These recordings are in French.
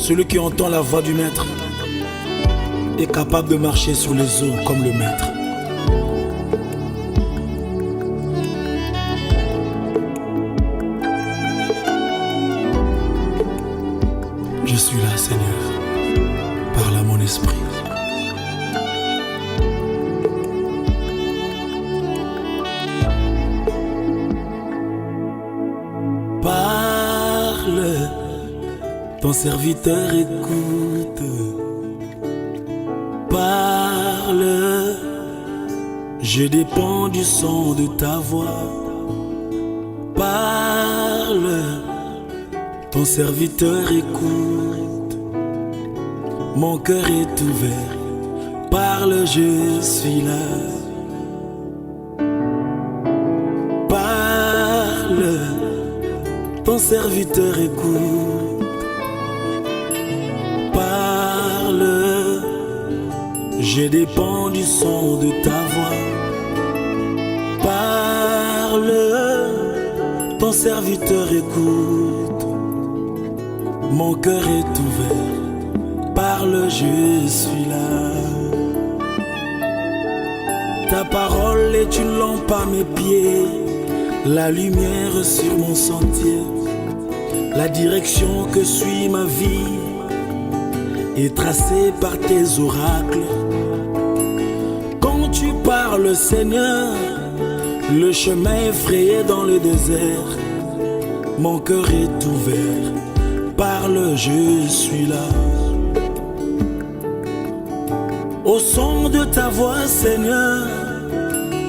Celui qui entend la voix du maître est capable de marcher sur les eaux comme le maître. Je suis là, Seigneur, parle à mon esprit. Parle, ton serviteur écoute. Parle, je dépends du son de ta voix. Parle, ton serviteur écoute. Mon cœur est ouvert. Parle, je suis là. Parle, ton serviteur écoute. Parle, je dépends du son de ta voix. Parle, ton serviteur écoute. Mon cœur est ouvert. Parle, je suis là. Ta parole est une lampe à mes pieds, la lumière sur mon sentier. La direction que suit ma vie est tracée par tes oracles. Quand tu parles, Seigneur, le chemin est frayé dans le désert. Mon cœur est ouvert. Parle, je suis là. Au son de ta voix, Seigneur,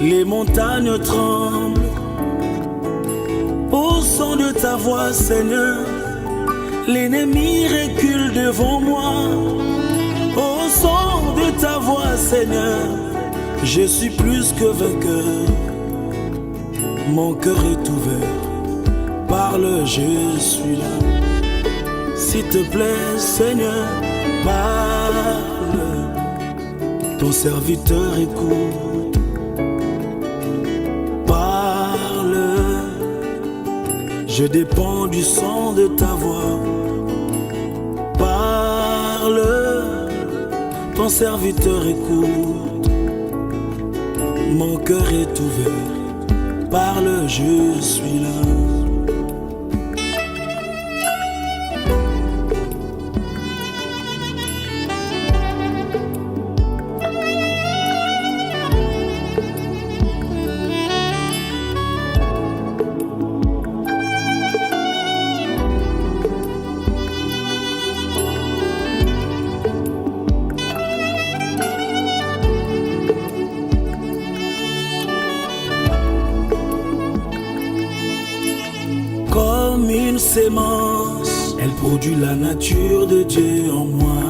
les montagnes tremblent. Au son de ta voix, Seigneur, l'ennemi recule devant moi. Au son de ta voix, Seigneur, je suis plus que vainqueur. Mon cœur est ouvert. Parle, je suis là. S'il te plaît, Seigneur, parle. Ton serviteur écoute. Parle, je dépends du son de ta voix. Parle, ton serviteur écoute. Mon cœur est ouvert. Parle, je suis là. Comme une sémence, elle produit la nature de Dieu en moi.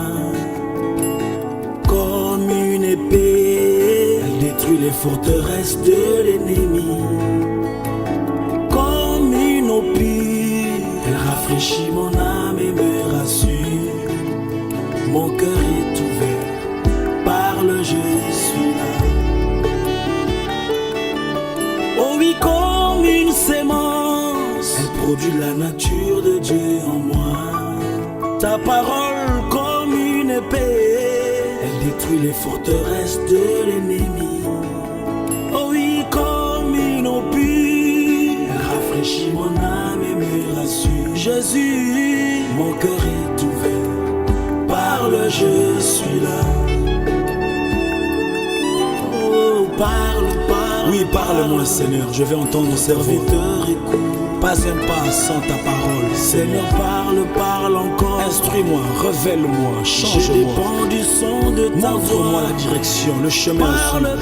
Comme une épée, elle détruit les forteresses de l'ennemi. Comme une eau pure, elle rafraîchit mon âme et me rassure. Mon cœur est ouvert, parle, je suis là. Oh oui, comme une sémence, elle produit la nature de Dieu en moi. Ta parole comme une épée, elle détruit les forteresses de l'ennemi. Oh oui, comme une eau pure, elle rafraîchit mon âme et me rassure. Jésus, mon cœur est ouvert. Parle, je suis là. Oh, parle, parle. Oui, parle-moi, Seigneur, je vais entendre mon serviteur écoute. Pas un pas sans ta parole. Seigneur, parle, parle encore. Instruis-moi, révèle-moi, change-moi. Je dépends du son de ta voix. Montre-moi la direction, le chemin.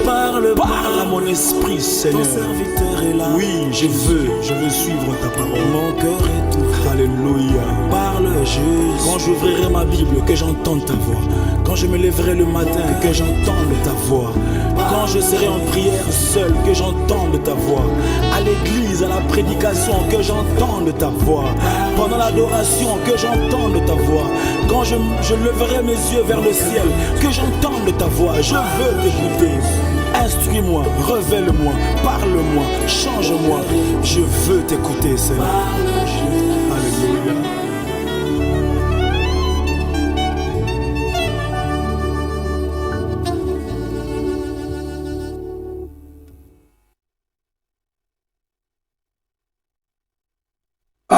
Parle à mon esprit, Seigneur. Ton serviteur est là. Oui, je veux suivre ta parole. Mon cœur est ouvert. Alléluia. Parle, Jésus. Quand j'ouvrirai ma Bible, que j'entende ta voix. Quand je me lèverai le matin, que j'entende ta voix. Quand je serai en prière seul, que j'entende ta voix. À l'église, à la prédication, que j'entende ta voix. Pendant l'adoration, que j'entende ta voix. Quand je leverai mes yeux vers le ciel, que j'entende ta voix. Je veux t'écouter. Instruis-moi, révèle-moi, parle-moi, change-moi. Je veux t'écouter, Seigneur. Alléluia.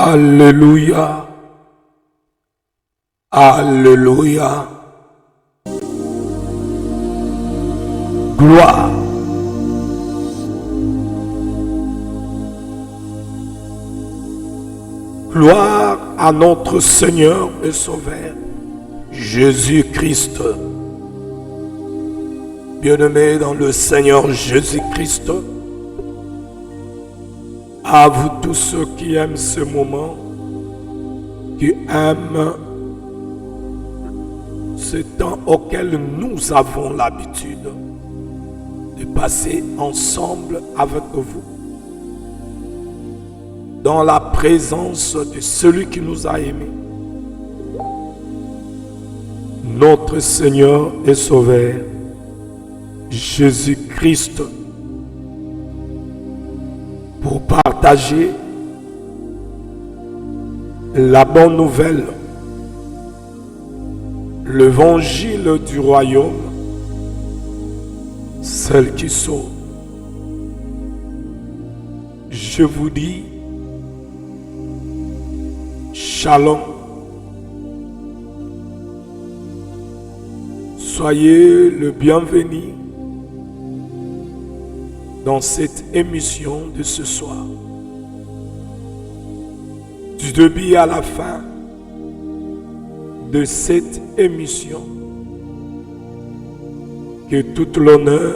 Alléluia. Alléluia. Gloire. Gloire à notre Seigneur et Sauveur, Jésus-Christ. Bien-aimés dans le Seigneur Jésus-Christ, à vous tous ceux qui aiment ce moment, qui aiment ce temps auquel nous avons l'habitude de passer ensemble avec vous, dans la présence de celui qui nous a aimés, notre Seigneur et Sauveur, Jésus-Christ, pour partager la bonne nouvelle, l'évangile du royaume, celle qui sauve. Je vous dis, Shalom. Soyez le bienvenu dans cette émission de ce soir. Du début à la fin de cette émission, que tout l'honneur,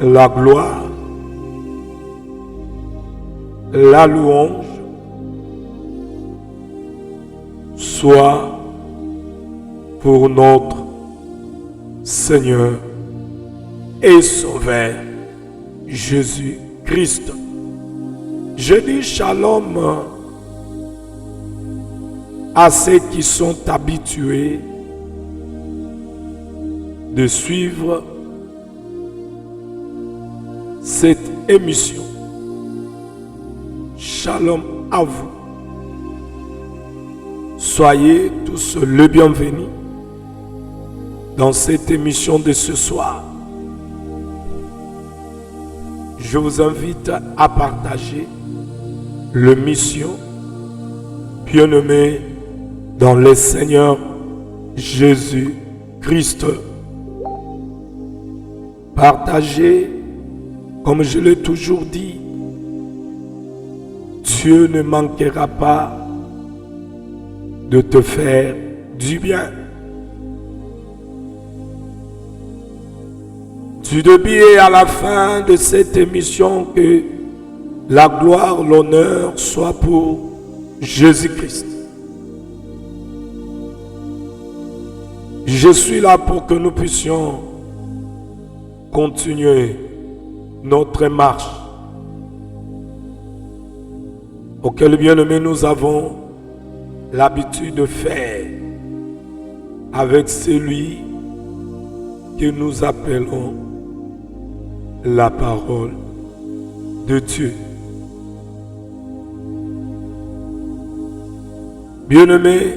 la gloire, la louange soit pour notre Seigneur et Sauveur Jésus-Christ. Je dis shalom à ceux qui sont habitués de suivre cette émission. Shalom à vous. Soyez tous le bienvenu dans cette émission de ce soir. Je vous invite à partager l'émission bien-aimée dans le Seigneur Jésus-Christ. Partagez, comme je l'ai toujours dit, Dieu ne manquera pas de te faire du bien. Du début et à la fin de cette émission, que la gloire, l'honneur soit pour Jésus-Christ. Je suis là pour que nous puissions continuer notre marche auquel, bien-aimés, nous avons l'habitude de faire avec celui que nous appelons la parole de Dieu. Bien-aimés,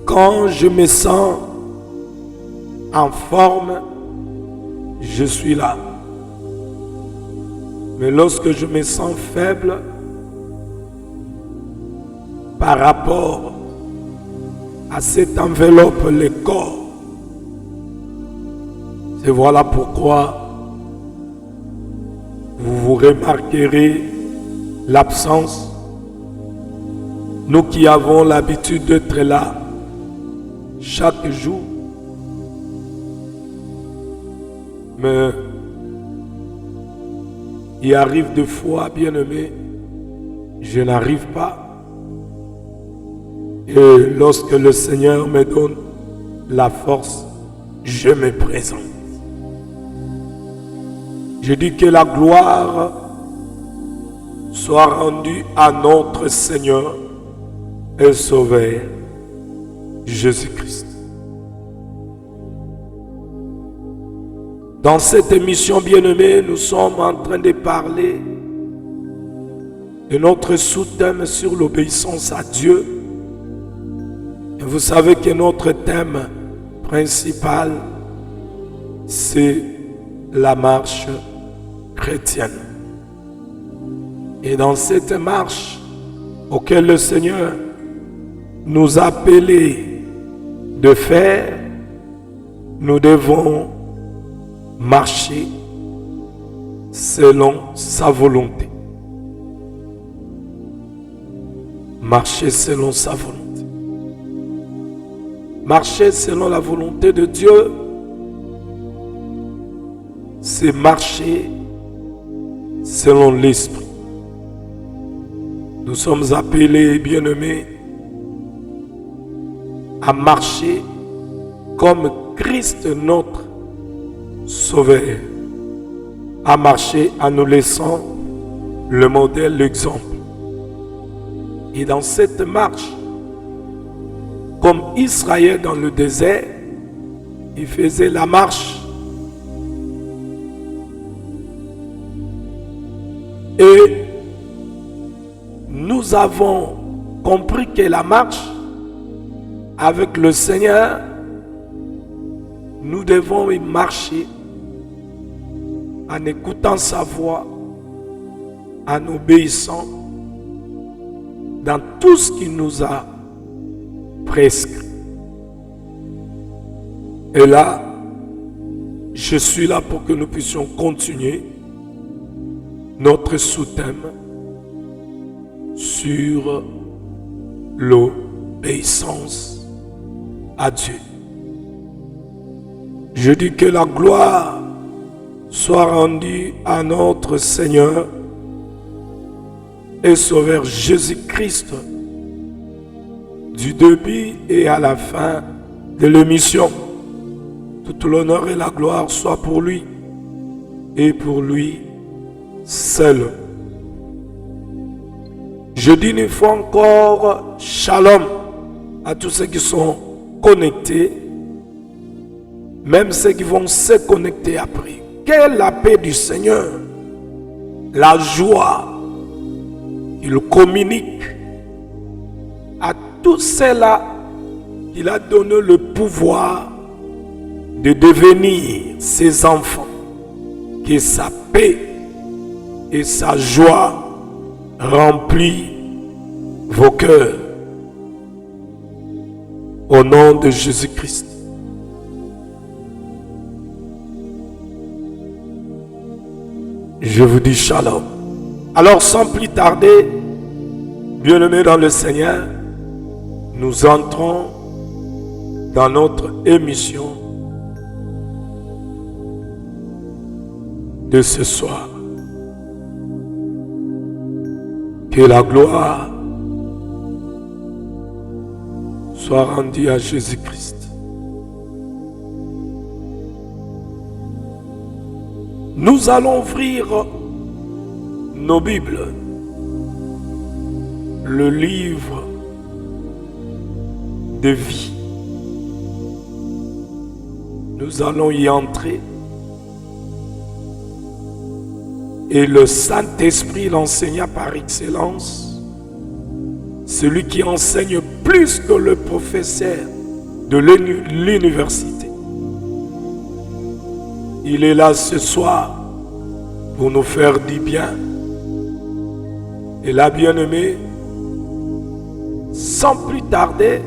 quand je me sens en forme, je suis là. Mais lorsque je me sens faible par rapport à cette enveloppe, le corps, et voilà pourquoi vous remarquerez l'absence. Nous qui avons l'habitude d'être là chaque jour, mais il arrive des fois, bien-aimé, je n'arrive pas. Et lorsque le Seigneur me donne la force, je me présente. Je dis que la gloire soit rendue à notre Seigneur et Sauveur Jésus-Christ. Dans cette émission, bien-aimée, nous sommes en train de parler de notre sous-thème sur l'obéissance à Dieu. Et vous savez que notre thème principal, c'est la marche chrétienne. Et dans cette marche auquel le Seigneur nous a appelés de faire, nous devons marcher selon sa volonté. Marcher selon sa volonté. Marcher selon la volonté de Dieu, c'est marcher selon l'Esprit. Nous sommes appelés, bien-aimés, à marcher comme Christ notre Sauveur, à marcher en nous laissant le modèle, l'exemple. Et dans cette marche, comme Israël dans le désert, il faisait la marche. Et nous avons compris que la marche avec le Seigneur, nous devons y marcher en écoutant sa voix, en obéissant dans tout ce qu'il nous a prescrit. Et là, je suis là pour que nous puissions continuer notre sous-thème sur l'obéissance à Dieu. Je dis que la gloire soit rendue à notre Seigneur et Sauveur Jésus-Christ du début et à la fin de l'émission. Tout l'honneur et la gloire soient pour lui et pour lui seul. Je dis une fois encore shalom à tous ceux qui sont connectés, même ceux qui vont se connecter après. Que la paix du Seigneur, la joie qu'il communique à tous ceux-là qu'il a donné le pouvoir de devenir ses enfants, que sa paix et sa joie remplissent vos cœurs au nom de Jésus-Christ. Je vous dis shalom. Alors sans plus tarder, bien-aimés dans le Seigneur, nous entrons dans notre émission de ce soir. Que la gloire soit rendue à Jésus-Christ. Nous allons ouvrir nos Bibles, le livre de vie. Nous allons y entrer. Et le Saint-Esprit, l'enseignant par excellence, celui qui enseigne plus que le professeur de l'université. Il est là ce soir pour nous faire du bien. Et là, bien-aimé, sans plus tarder,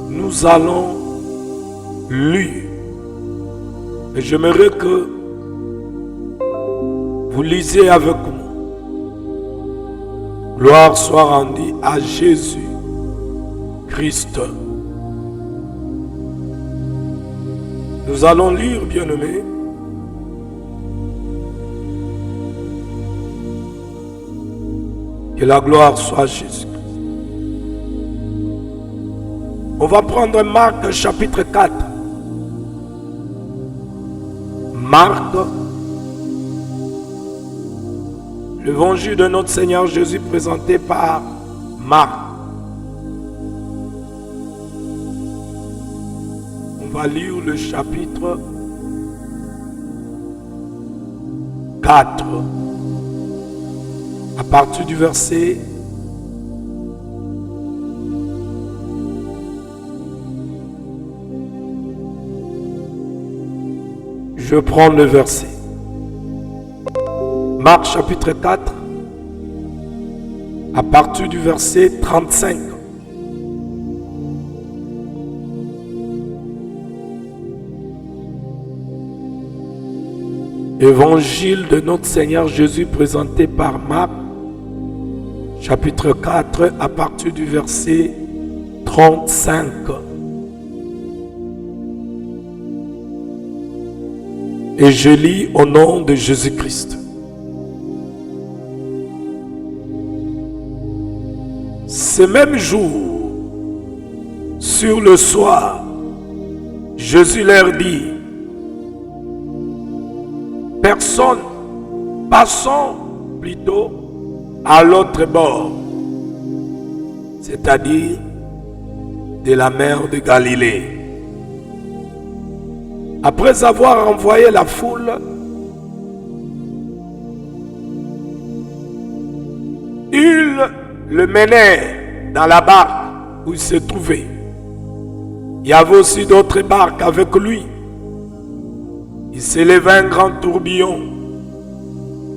nous allons lire. Et j'aimerais que vous lisez avec moi. Gloire soit rendue à Jésus-Christ. Nous allons lire, bien-aimés, que la gloire soit à Jésus. On va prendre Marc chapitre 4. Marc, l'évangile de notre Seigneur Jésus présenté par Marc. On va lire le chapitre 4 à partir du verset 1. Je prends le verset. Marc chapitre 4, à partir du verset 35. Évangile de notre Seigneur Jésus présenté par Marc, chapitre 4, à partir du verset 35. Et je lis au nom de Jésus-Christ. Ce même jour, sur le soir, Jésus leur dit: personne, passons plutôt à l'autre bord, c'est-à-dire de la mer de Galilée. Après avoir envoyé la foule, ils le menaient dans la barque où il se trouvait. Il y avait aussi d'autres barques avec lui. Il s'élevait un grand tourbillon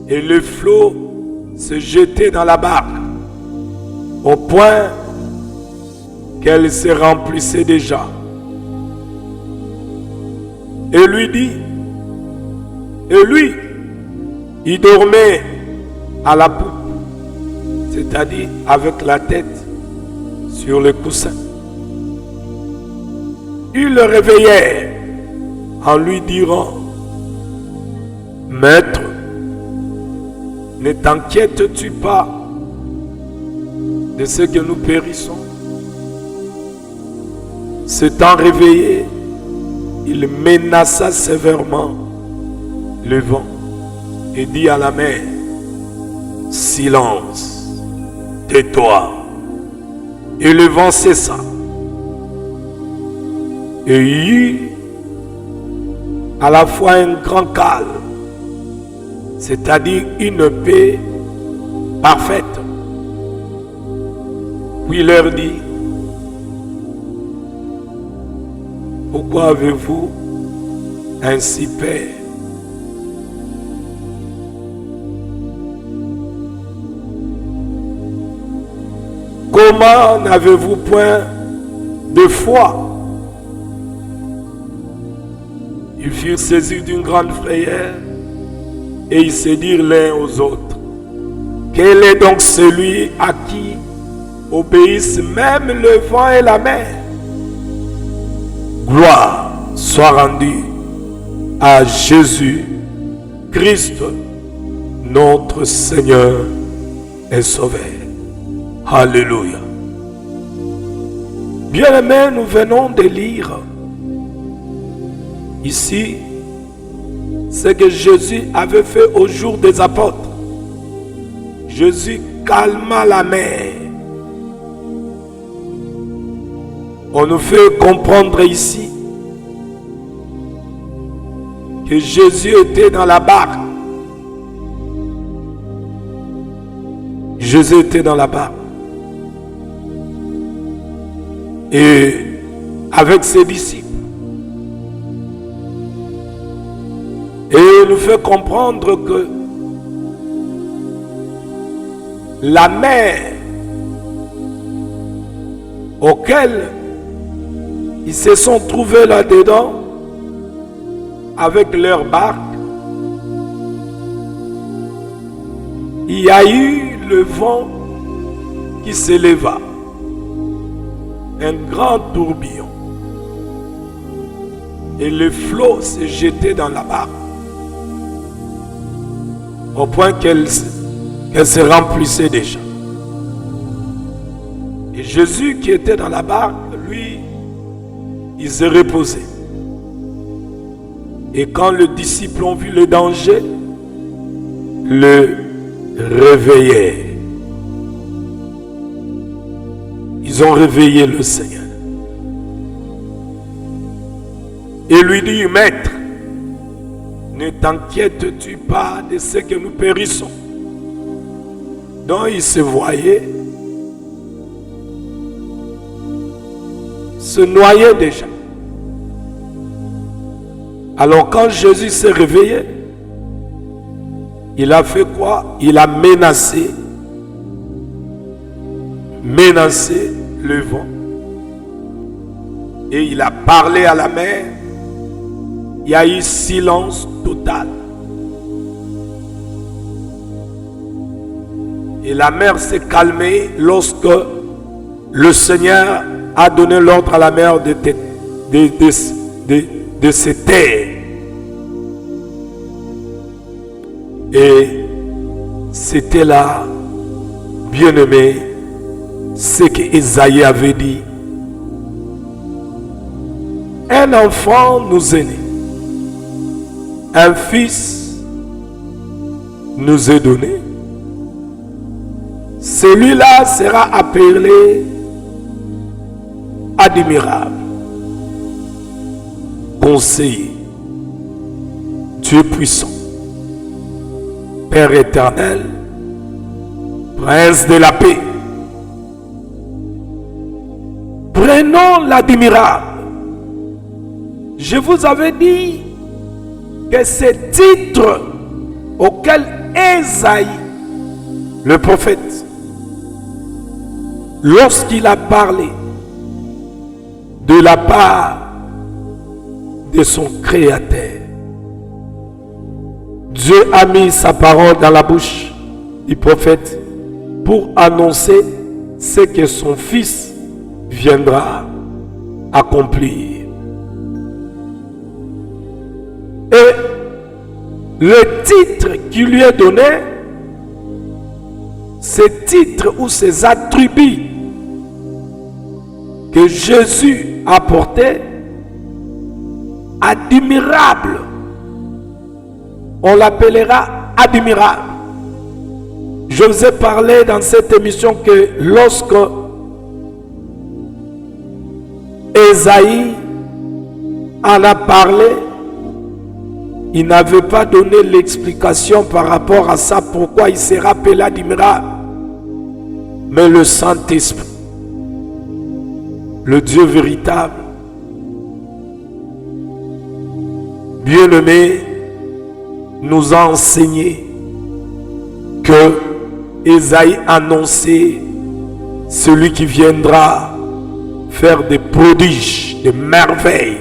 et le flot se jetait dans la barque au point qu'elle se remplissait déjà. Et lui, il dormait à la poupe, c'est-à-dire avec la tête sur le coussin. Il le réveillait en lui disant: Maître, ne t'inquiètes-tu pas de ce que nous périssons? S'étant réveillé, il menaça sévèrement le vent et dit à la mer: silence, tais-toi. Et le vent cessa. Et il y eut à la fois un grand calme, c'est-à-dire une paix parfaite. Puis il leur dit: pourquoi avez-vous ainsi peur? Comment n'avez-vous point de foi? Ils furent saisis d'une grande frayeur et ils se dirent l'un aux autres: quel est donc celui à qui obéissent même le vent et la mer? Gloire soit rendue à Jésus Christ, notre Seigneur et Sauveur. Alléluia. Bien-aimés, nous venons de lire ici ce que Jésus avait fait au jour des apôtres. Jésus calma la mer. On nous fait comprendre ici que Jésus était dans la barque. Jésus était dans la barque. Et avec ses disciples. Et il nous fait comprendre que la mer auquel ils se sont trouvés là-dedans avec leur barque, il y a eu le vent qui s'éleva, un grand tourbillon, et le flot s'est jeté dans la barque au point qu'elle se remplissait déjà. Et Jésus qui était dans la barque, lui, il s'est reposé. Et quand les disciples ont vu le danger, le réveillaient. Ils ont réveillé le Seigneur. Et lui dit: Maître, ne t'inquiètes-tu pas de ce que nous périssons? Donc il se voyait se noyer déjà. Alors quand Jésus s'est réveillé, il a fait quoi? Il a menacé le vent. Et il a parlé à la mer. Il y a eu silence total. Et la mer s'est calmée lorsque le Seigneur a donné l'ordre à la mer de se taire. Et c'était là, bien-aimé, ce qu'Ésaïe avait dit. Un enfant nous est né. Un fils nous est donné. Celui-là sera appelé admirable, conseiller, Dieu puissant, Père éternel, Prince de la paix. Prenons l'admirable. Je vous avais dit que ce titre auquel Ésaïe, le prophète, lorsqu'il a parlé de la part de son Créateur, Dieu a mis sa parole dans la bouche du prophète pour annoncer ce que son fils viendra accomplir. Et le titre qui lui est donné, ces titres ou ces attributs que Jésus a portés, admirable, on l'appellera admirable. Je vous ai parlé dans cette émission que lorsque Ésaïe en a parlé, il n'avait pas donné l'explication par rapport à ça, pourquoi il s'est rappelé admirable. Mais le Saint-Esprit, le Dieu véritable, bien-aimé, nous a enseigné que Ésaïe annonçait celui qui viendra faire des prodiges, des merveilles,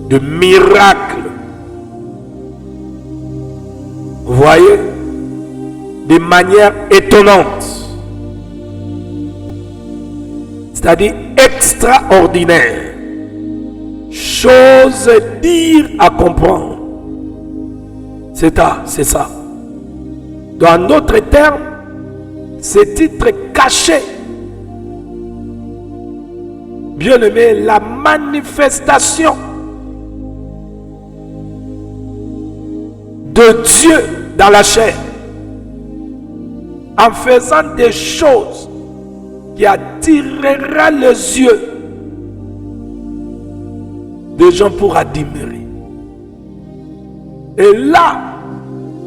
des miracles. Vous voyez, de manière étonnante, c'est-à-dire extraordinaire, chose dure à comprendre. C'est ça. Dans d'autres termes, ce titre caché, bien aimé, la manifestation de Dieu dans la chair, en faisant des choses qui attirera les yeux des gens pour admirer. Et là,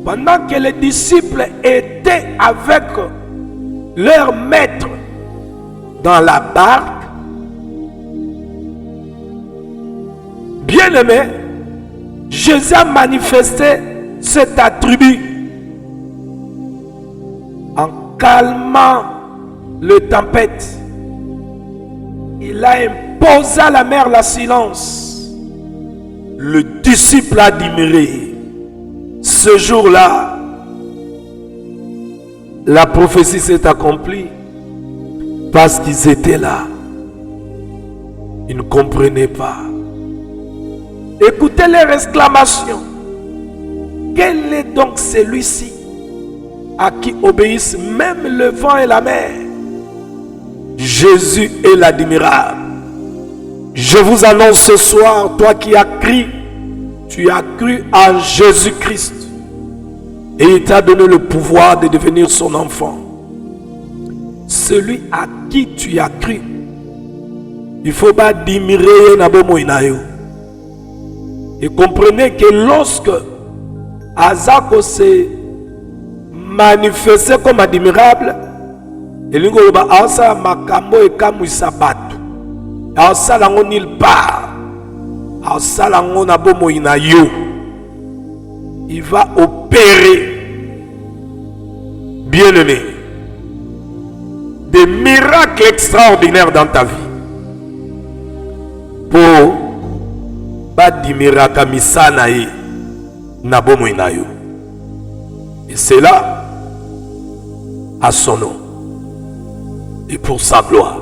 pendant que les disciples étaient avec leur maître dans la barque, bien aimé, Jésus a manifesté cet attribut en calmant le tempête. Il a imposé à la mer le silence. Le disciple a admiré. Ce jour-là, la prophétie s'est accomplie parce qu'ils étaient là. Ils ne comprenaient pas. Écoutez leur exclamation. Quel est donc celui-ci à qui obéissent même le vent et la mer? Jésus est l'admirable. Je vous annonce ce soir, toi qui as cru, tu as cru en Jésus-Christ et il t'a donné le pouvoir de devenir son enfant. Celui à qui tu as cru, il faut pas admirer Nabomo Inayo. Et comprenez que lorsque Azako s'est manifesté comme admirable, et l'ingoloba asa makambo et kamu sabatu, asa lango nulle part, il va opérer, bien-aimé, des miracles extraordinaires dans ta vie. Pour badimira misana ye na bomo inayo. Et c'est là à son nom et pour sa gloire,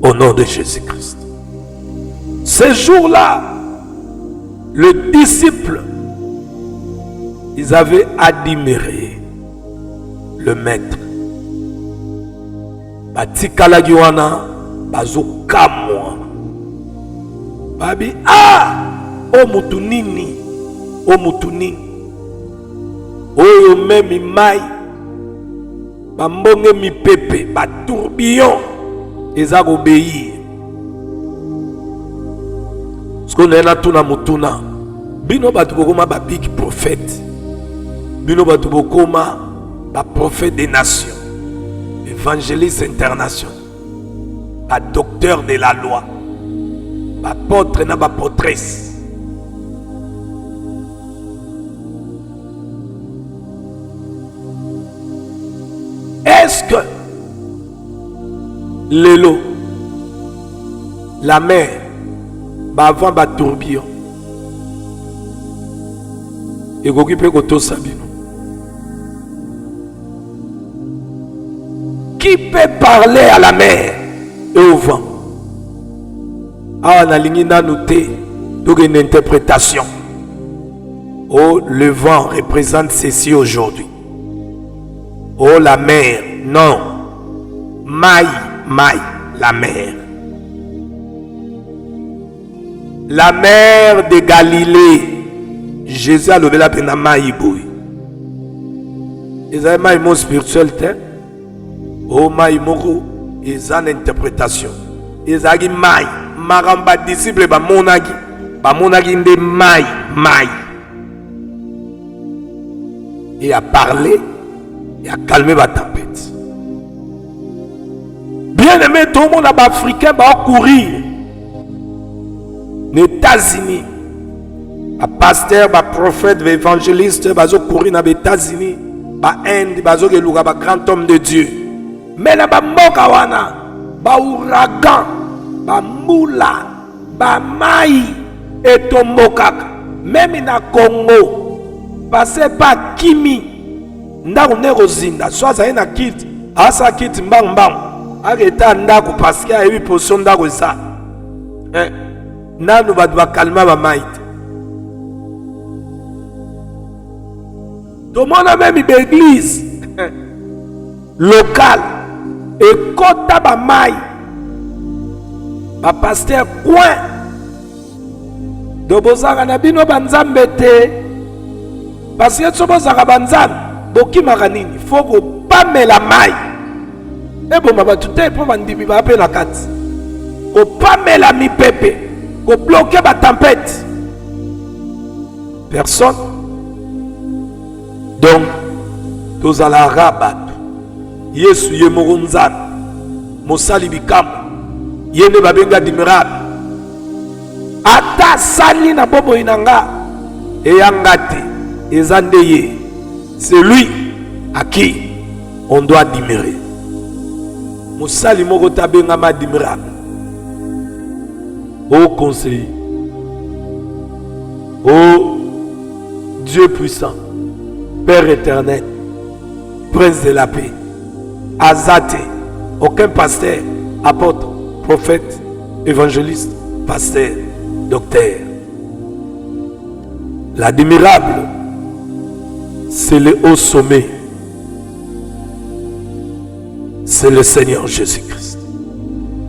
au nom de Jésus-Christ. Ces jours-là, les disciples, ils avaient admiré le maître. Batikala giwana bazokamwa. Babi o mutunini, o mutunini. Oyo memi mai. Bambonge mi pepe, ba tourbillon. Eza obéir. Ce qu'on a tout na mutuna. Bino batubokoma ba big prophète. Bino batubokoma ba prophète des nations. Évangéliste international. Ba docteur de la loi. Ba apôtre na ba apôtresse. Est-ce que l'élo, la mer, avant le tourbillon, et qu'on peut tout savoir? Qui peut parler à la mer et au vent? Ah, on a noté une interprétation. Oh, le vent représente ceci aujourd'hui. Oh, la mer, non. Maï, la mer. La mer de Galilée. Jésus a levé la peine à Maïboui. Ils avaient Maïmo spirituel. Oh, Maïmoko, ils ont une interprétation. Ils ont dit Maï. Maramba disciple, ba monagi de Maï. Et a parlé. Et a calmé la tempête. Bien aimé, tout le monde africain va courir. Les États-Unis, les pasteurs, les prophètes, les évangélistes va courir dans les États-Unis, les Inde, les grand homme de Dieu. Mais dans les Mokawana, les ouragan, les moula, les maï et tombokak, même dans le Congo, passez par Kimi. Ndako neko zinda soit na kit asa kit mbang areta ndako parce qu'il y a eu position ndako ça nanu ba calmer ba maite to mona même l'église locale et kota ba mai ba pasteur coin do bozaka na bino banzambe te parce que so bozaka banzambe boki maganini faut pas me la maille et bon ma tout est pour bandimi ba pe na kat ko pas me la mi pepe ko bloquer ba tempête personne donc tous à la rabat yesu ye moronzan mosali bikam yene babenga admirable ata sali na bobo inanga e yangati ezandeye. C'est lui à qui on doit admirer. Moussali moko tabengama admirable. Ô conseiller. Ô Dieu puissant. Père éternel. Prince de la paix. Azate. Aucun pasteur, apôtre, prophète, évangéliste, pasteur, docteur. L'admirable, c'est le haut sommet. C'est le Seigneur Jésus-Christ.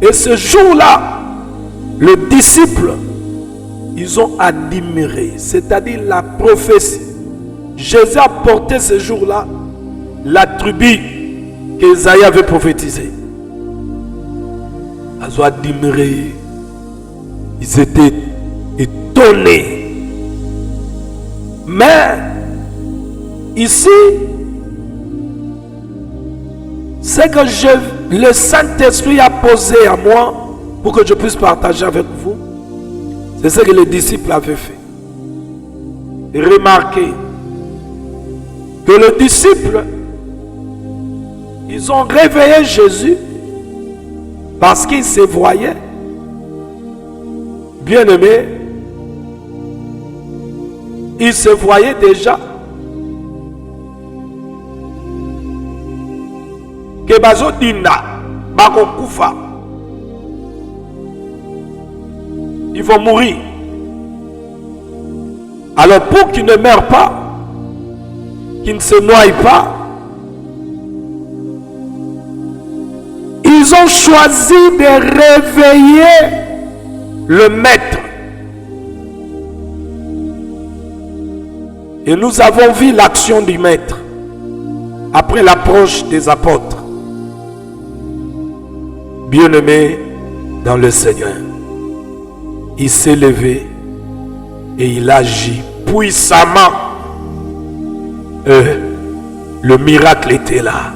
Et ce jour-là, les disciples, ils ont admiré, c'est-à-dire la prophétie. Jésus a porté ce jour-là la tribu qu'Ésaïe avait prophétisée. Ils ont admiré, ils étaient étonnés. Mais ici, c'est que le Saint-Esprit a posé à moi pour que je puisse partager avec vous. C'est ce que les disciples avaient fait. Remarquez que les disciples, ils ont réveillé Jésus parce qu'ils se voyaient. Bien-aimés, ils se voyaient déjà que bazo dina bakokufa, ils vont mourir. Alors pour qu'ils ne meurent pas, qu'ils ne se noient pas, ils ont choisi de réveiller le maître. Et nous avons vu l'action du maître après l'approche des apôtres. Bien-aimé dans le Seigneur, il s'est levé et il agit puissamment. Le miracle était là.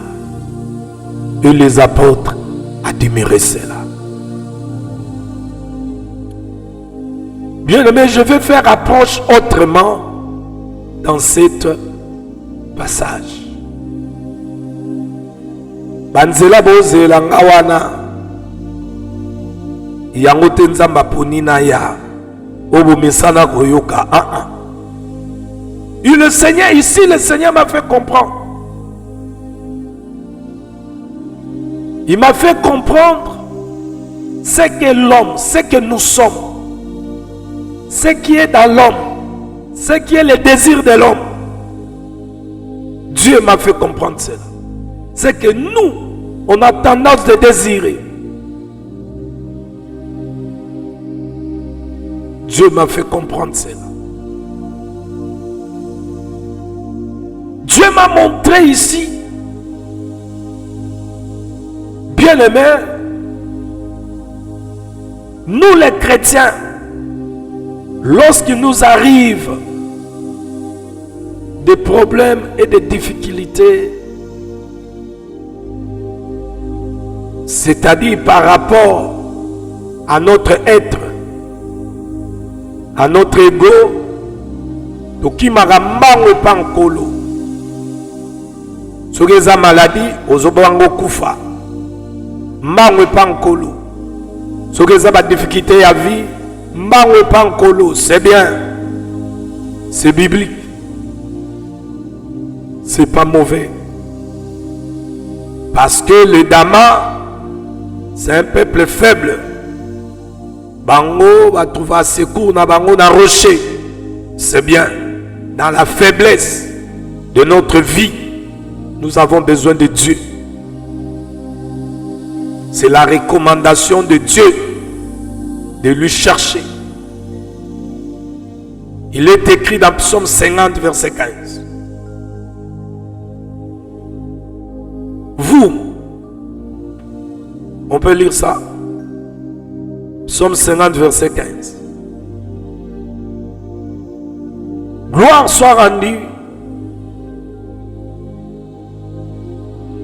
Et les apôtres admiraient cela. Bien-aimé, je vais faire approche autrement dans cet passage. Banzela bozela ngawana yango te nzamba ponina ya obomesana koyoka. Et le Seigneur ici, le Seigneur m'a fait comprendre. Il m'a fait comprendre ce que l'homme, ce que nous sommes, ce qui est dans l'homme, ce qui est le désir de l'homme. Dieu m'a fait comprendre cela. C'est que nous, on a tendance de désirer. Dieu m'a fait comprendre cela. Dieu m'a montré ici, bien-aimés, nous les chrétiens, lorsqu'il nous arrive des problèmes et des difficultés, c'est-à-dire par rapport à notre être, à notre ego, tokimaka mbango pankolo. Soki eza maladie, ozobango kufa. Mbango pankolo. Soki eza ba difficulté à vie, mbango pankolo. C'est bien. C'est biblique. C'est pas mauvais. Parce que le Dama, c'est un peuple faible. Bango va trouver secours na bango na rocher. C'est bien. Dans la faiblesse de notre vie, nous avons besoin de Dieu. C'est la recommandation de Dieu de lui chercher. Il est écrit dans Psaume 50, verset 15. Vous, on peut lire ça. Psaume 50, verset 15. Gloire soit rendue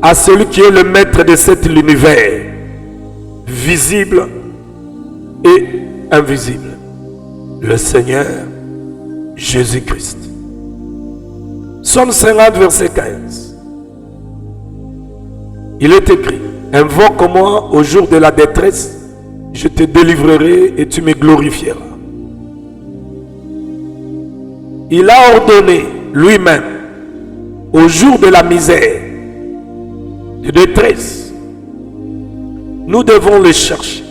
à celui qui est le maître de cet univers, visible et invisible, le Seigneur Jésus-Christ. Psaume 50, verset 15. Il est écrit: invoque-moi au jour de la détresse, je te délivrerai et tu me glorifieras. Il a ordonné lui-même au jour de la misère, de détresse. Nous devons le chercher.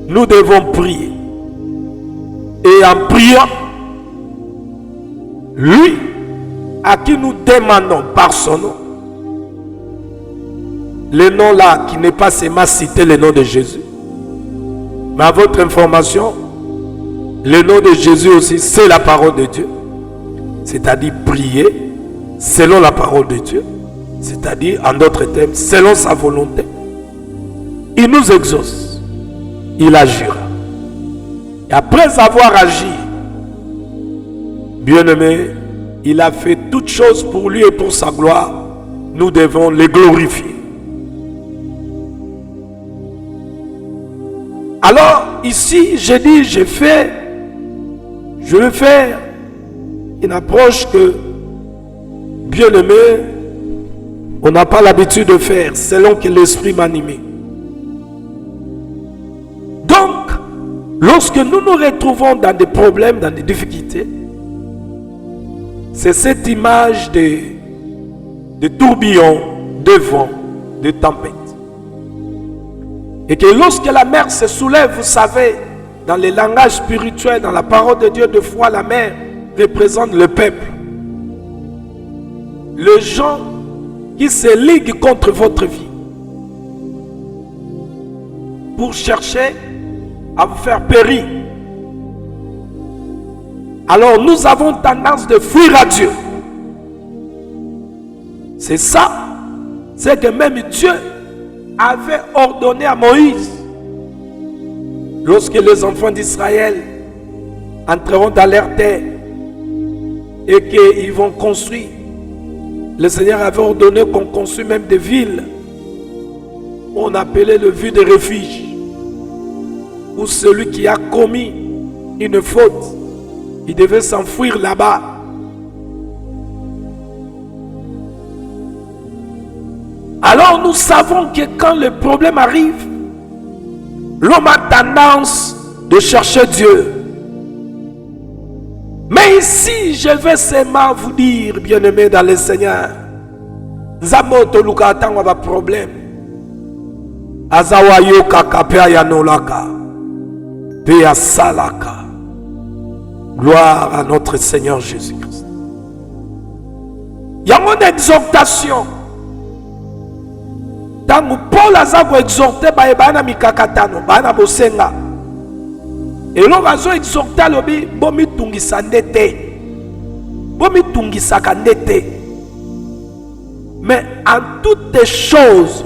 Nous devons prier. Et en priant, lui à qui nous demandons par son nom, le nom là qui n'est pas seulement cité le nom de Jésus, mais à votre information, le nom de Jésus aussi, c'est la parole de Dieu. C'est-à-dire prier selon la parole de Dieu. C'est-à-dire, en d'autres termes, selon sa volonté. Il nous exauce. Il agira. Et après avoir agi, bien-aimé, il a fait toutes choses pour lui et pour sa gloire. Nous devons les glorifier. Alors, ici, je dis, je vais faire une approche que, bien aimé, on n'a pas l'habitude de faire, selon que l'esprit m'anime. Donc, lorsque nous nous retrouvons dans des problèmes, dans des difficultés, c'est cette image de tourbillon, de vent, de tempête. Et que lorsque la mer se soulève, vous savez, dans le langage spirituel, dans la parole de Dieu, de foi, la mer représente le peuple. Les gens qui se liguent contre votre vie pour chercher à vous faire périr. Alors nous avons tendance de fuir à Dieu. C'est ça, c'est que même Dieu avait ordonné à Moïse, lorsque les enfants d'Israël entreront dans leur terre et qu'ils vont construire, le Seigneur avait ordonné qu'on construise même des villes. On appelait le ville de refuge, où celui qui a commis une faute, il devait s'enfuir là-bas. Alors nous savons que quand le problème arrive, l'homme a tendance de chercher Dieu. Mais ici, je vais seulement vous dire, bien-aimés dans le Seigneur, Zamoto Lukatang va problème. Azawayo kakapea yanolaka. Pea salaka. Gloire à notre Seigneur Jésus-Christ. Il y a une exhortation. Tant Paul a exhorté, baana mikakatano, baana bosenga. Et l'on va exhorter l'obi, bomi tungisa ndete. Bomi tungisa kandete. Mais en toutes choses,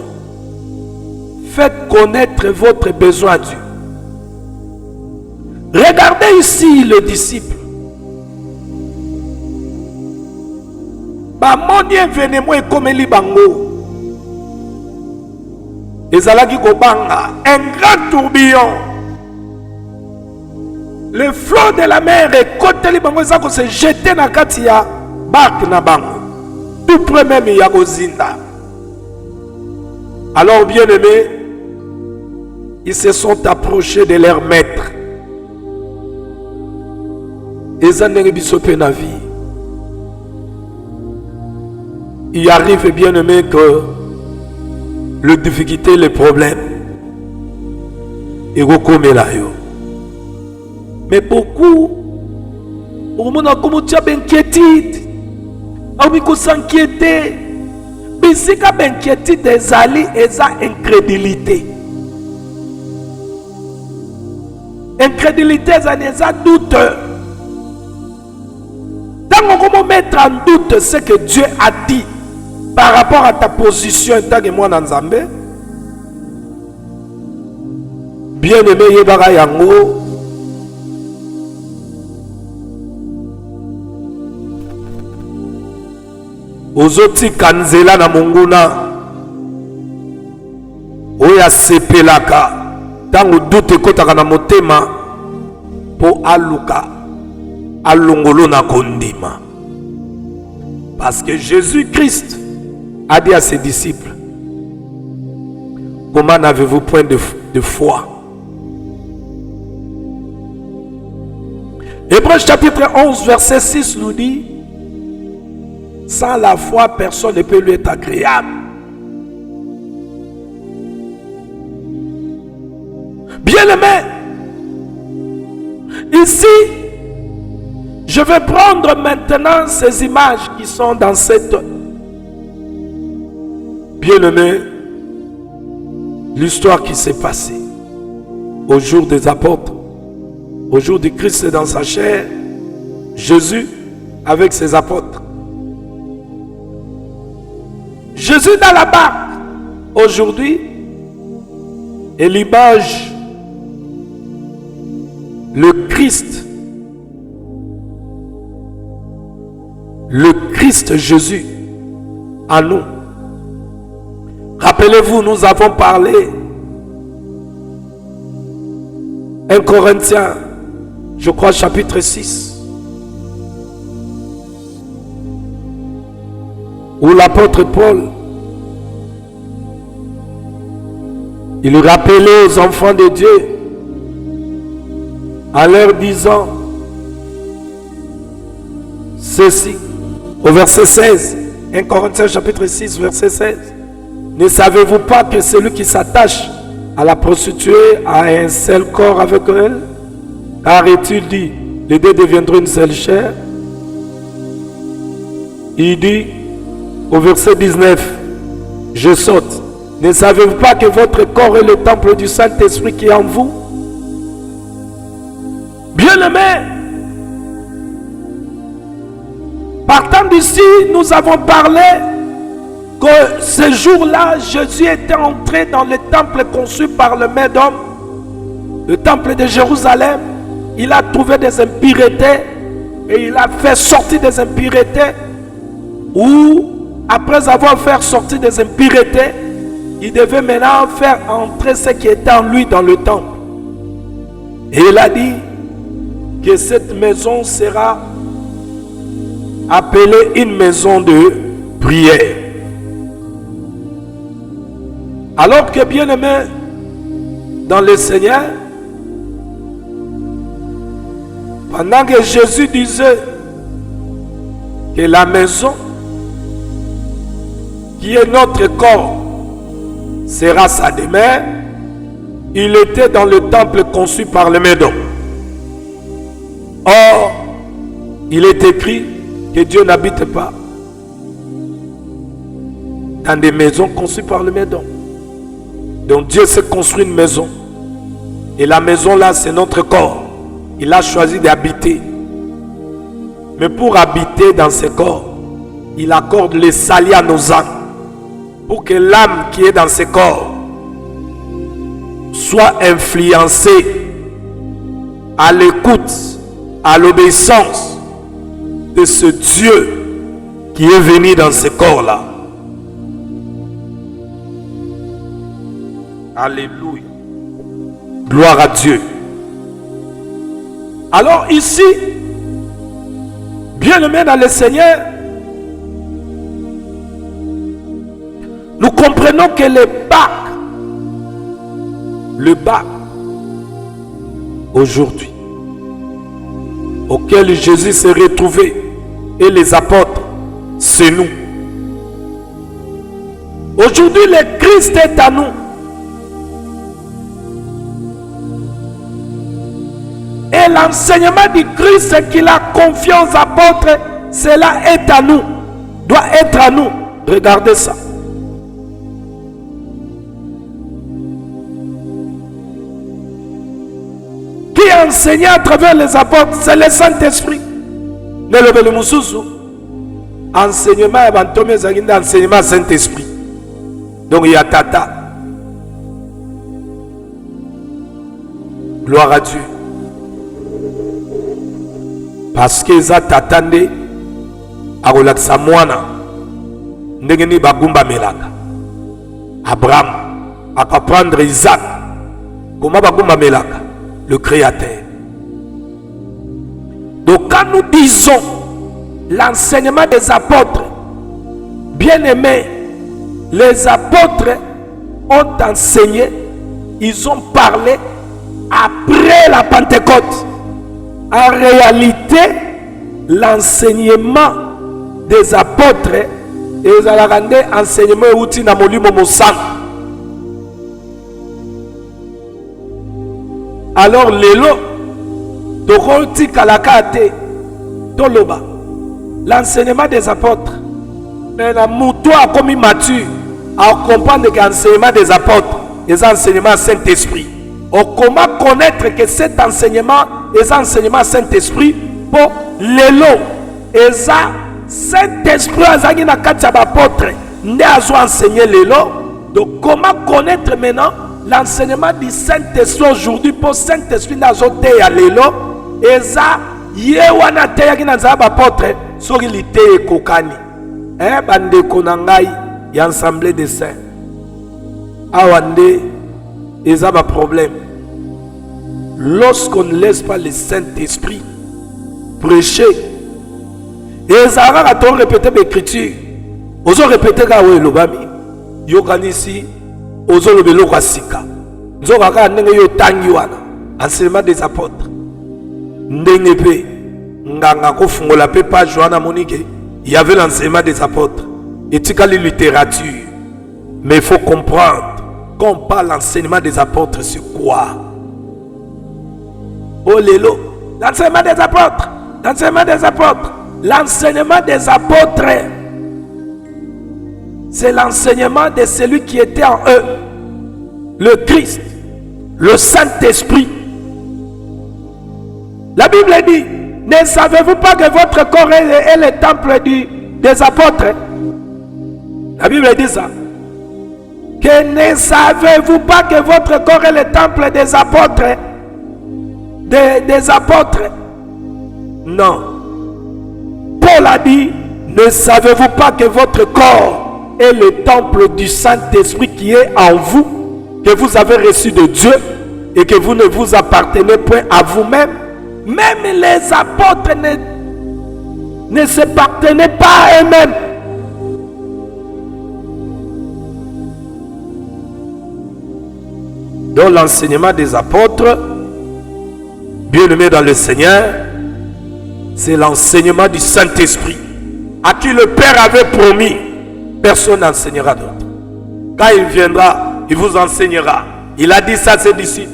faites connaître votre besoin à Dieu. Regardez ici le disciple. Bamonien venez-moi et comme li bango. Ezalaki kobanga, un grand tourbillon. Le flot de la mer est côté li bango, ça se jeter na katia barque na bango. Tout près même yagozinda. Alors bien aimés, ils se sont approchés de leur maître. Il arrive bien aimé que le difficulté, les problèmes, et mais beaucoup, au moment où tu as inquiétude, on s'inquiéter, mais si tu as inquiétude, des alliés et ça incrédulité. Incrédulité, ça n'est pas doute. Comment mettre en doute ce que Dieu a dit par rapport à ta position en tant que moi dans Nzambe? Bien aimé Yebara Yango, ozoti kanzela na monguna oya sepelaka tango doute kotaka na motema po aluka alongolo na kondima. Parce que Jésus-Christ a dit à ses disciples, comment n'avez-vous point de foi? Hébreux chapitre 11 verset 6 nous dit, sans la foi personne ne peut lui être agréable. Bien aimé, ici je vais prendre maintenant ces images qui sont dans cette bien-aimée, l'histoire qui s'est passée au jour des apôtres, au jour du Christ dans sa chair, Jésus avec ses apôtres. Jésus dans la barque aujourd'hui est l'image, le Christ Jésus à nous. Rappelez-vous, nous avons parlé 1 Corinthiens, je crois, chapitre 6, où l'apôtre Paul, il rappelait aux enfants de Dieu en leur disant ceci, au verset 16, 1 Corinthiens chapitre 6, verset 16. Ne savez-vous pas que celui qui s'attache à la prostituée a un seul corps avec elle? Car est-il dit, les deux deviendront une seule chair? Il dit au verset 19, je saute. Ne savez-vous pas que votre corps est le temple du Saint-Esprit qui est en vous? Bien-aimés, partant d'ici, nous avons parlé que ce jour-là, Jésus était entré dans le temple conçu par le main d'homme, le temple de Jérusalem. Il a trouvé des impuretés et il a fait sortir des impuretés, ou après avoir fait sortir des impuretés, il devait maintenant faire entrer ce qui était en lui dans le temple. Et il a dit que cette maison sera appelée une maison de prière. Alors que, bien aimé dans le Seigneur, pendant que Jésus disait que la maison qui est notre corps sera sa demeure, il était dans le temple conçu par le Médon. Or, il est écrit que Dieu n'habite pas dans des maisons conçues par le Médon. Donc Dieu s'est construit une maison. Et la maison là, c'est notre corps. Il a choisi d'habiter. Mais pour habiter dans ce corps, il accorde les salis à nos âmes. Pour que l'âme qui est dans ce corps soit influencée à l'écoute, à l'obéissance de ce Dieu qui est venu dans ce corps-là. Alléluia. Gloire à Dieu. Alors ici, bien-aimés dans le Seigneur, nous comprenons que le bac aujourd'hui, auquel Jésus s'est retrouvé et les apôtres, c'est nous. Aujourd'hui, le Christ est à nous. Et l'enseignement du Christ qu'il a confié aux apôtres, cela est à nous, doit être à nous. Regardez ça. Qui a enseigné à travers les apôtres? C'est le Saint-Esprit. Enseignement enseignement Saint-Esprit. Donc il y a Tata. Gloire à Dieu. Parce que ça t'attendait à relaxer moana. Ndengeni bagumba melaka. Abraham a prendre Isaac. Comment bagumba melaka? Le Créateur. Donc quand nous disons l'enseignement des apôtres, bien aimés, les apôtres ont enseigné, ils ont parlé après la Pentecôte. En réalité, l'enseignement des apôtres et l'enseignement outil na molimo mosang. Alors lelo tokoti kalakate toloba l'enseignement des apôtres. Mais la mouton a commis mature à comprendre que l'enseignement des apôtres est l'enseignement Saint-Esprit. Comment connaître que cet enseignement est l'enseignement Saint-Esprit pour lelo et ça Saint-Esprit azangi na kati ya apôtre ne azo enseigner lelo. Donc comment connaître maintenant l'enseignement du Saint-Esprit aujourd'hui pour Saint-Esprit n'azote ya lelo et ça ye wana te ya kina za apôtre soki lite ekokani bande konangai ya assemblée des saints awande eza ba problème. lorsqu'on ne laisse pas le Saint-Esprit prêcher. Et ça va répéter l'écriture. Ozo répéter ka we lobami. Yokanisi ozo lobelo kwa sika. Nzoka ka ndenge yo tangi wana. Enseignement des apôtres. Ndenge pe nganga ko fungola pe page wana monike. Il y avait l'enseignement des apôtres. Et tu la littérature. Mais il faut comprendre quand on parle l'enseignement des apôtres, c'est quoi? Oh lélo, l'enseignement des apôtres. L'enseignement des apôtres. L'enseignement des apôtres, c'est l'enseignement de celui qui était en eux, le Christ, le Saint-Esprit. La Bible dit, ne savez-vous pas que votre corps est le temple des apôtres? La Bible dit ça. Que ne savez-vous pas que votre corps est le temple des apôtres? Des apôtres? Non. Paul a dit, ne savez-vous pas que votre corps est le temple du Saint-Esprit qui est en vous, que vous avez reçu de Dieu et que vous ne vous appartenez point à vous-même? Même les apôtres ne s'appartenaient pas à eux-mêmes. Dans l'enseignement des apôtres, bien-aimés dans le Seigneur, c'est l'enseignement du Saint-Esprit, à qui le Père avait promis, personne n'enseignera d'autre. Quand il viendra, il vous enseignera. Il a dit ça à ses disciples.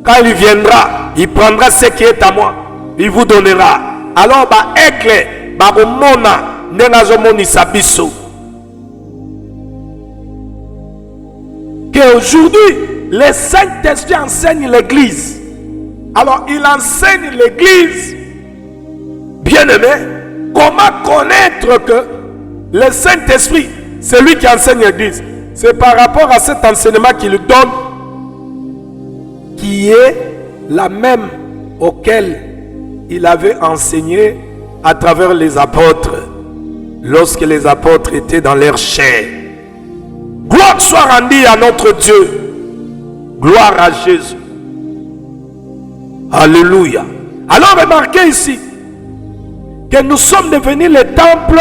Quand il viendra, il prendra ce qui est à moi, il vous donnera. Alors, qu'aujourd'hui, le Saint-Esprit enseigne l'Église. Alors, il enseigne l'Église, bien-aimé, comment connaître que le Saint-Esprit, c'est lui qui enseigne l'Église. C'est par rapport à cet enseignement qu'il donne, qui est la même auquel il avait enseigné à travers les apôtres, lorsque les apôtres étaient dans leur chair. Gloire soit rendue à notre Dieu. Gloire à Jésus. Alléluia. Alors remarquez ici que nous sommes devenus le temple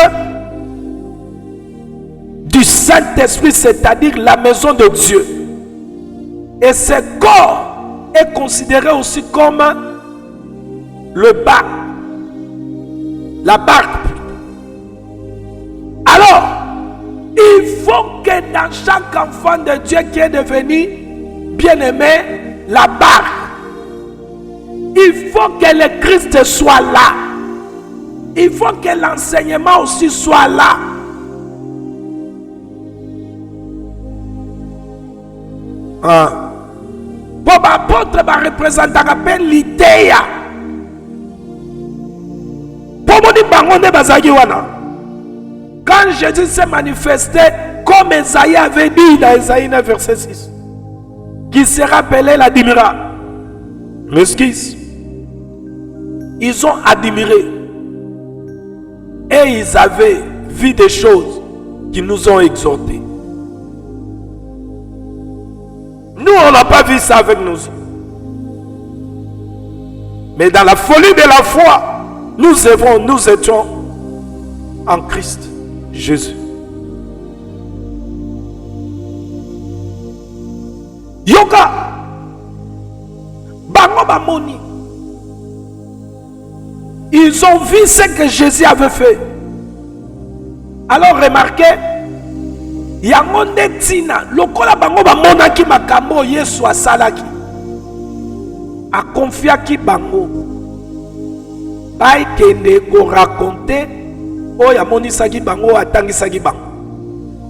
du Saint-Esprit, c'est-à-dire la maison de Dieu. Et ce corps est considéré aussi comme le bac, la barque. Alors, il faut que dans chaque enfant de Dieu qui est devenu bien-aimé, la barque, il faut que le Christ soit là. Il faut que l'enseignement aussi soit là. Pour l'apôtre, il représente l'idée. Pour quand Jésus s'est manifesté, comme Esaïe avait dit dans Esaïe 9, verset 6, qui sera appelé l'admirable. M'excuse. Ils ont admiré. Et ils avaient vu des choses qui nous ont exhortés. Nous, on n'a pas vu ça avec nous. Mais dans la folie de la foi, nous étions en Christ Jésus. Yoka Bango Bamoni. Ils ont vu ce que Jésus avait fait. Alors remarquez, Yangonde Tina, lokola bango bamona ki makambo Yesu asalaki. A confia ki bango. Bai kende ko raconter o yamoni saki bango atangi saki bango.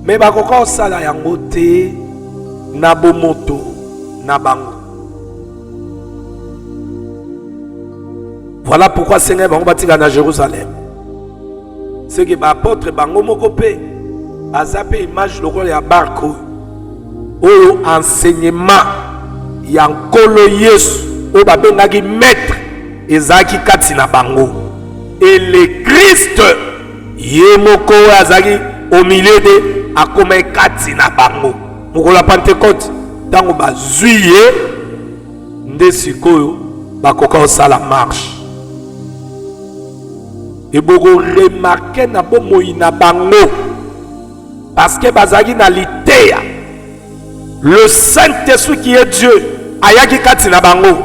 Mais bakoko osala yango te na bomoto na bango. Voilà pourquoi Seigneur bango batika na Jérusalem. C'est que l'apôtre bango mokope azape image lokola ya barko oyo enseignement ya nkolo Yesu o babengaki maître ezaki kati na bango et le Christ ye moko azaki au milieu de akoma kati na bango mokolo ya Pentecôte tango bazwi ye nde sikoyo bakoka ça la marche. Et beaucoup remarquer na bomo ina bango parce que bazagi na litéa le Saint-Esprit qui est Dieu ayaki kati na bango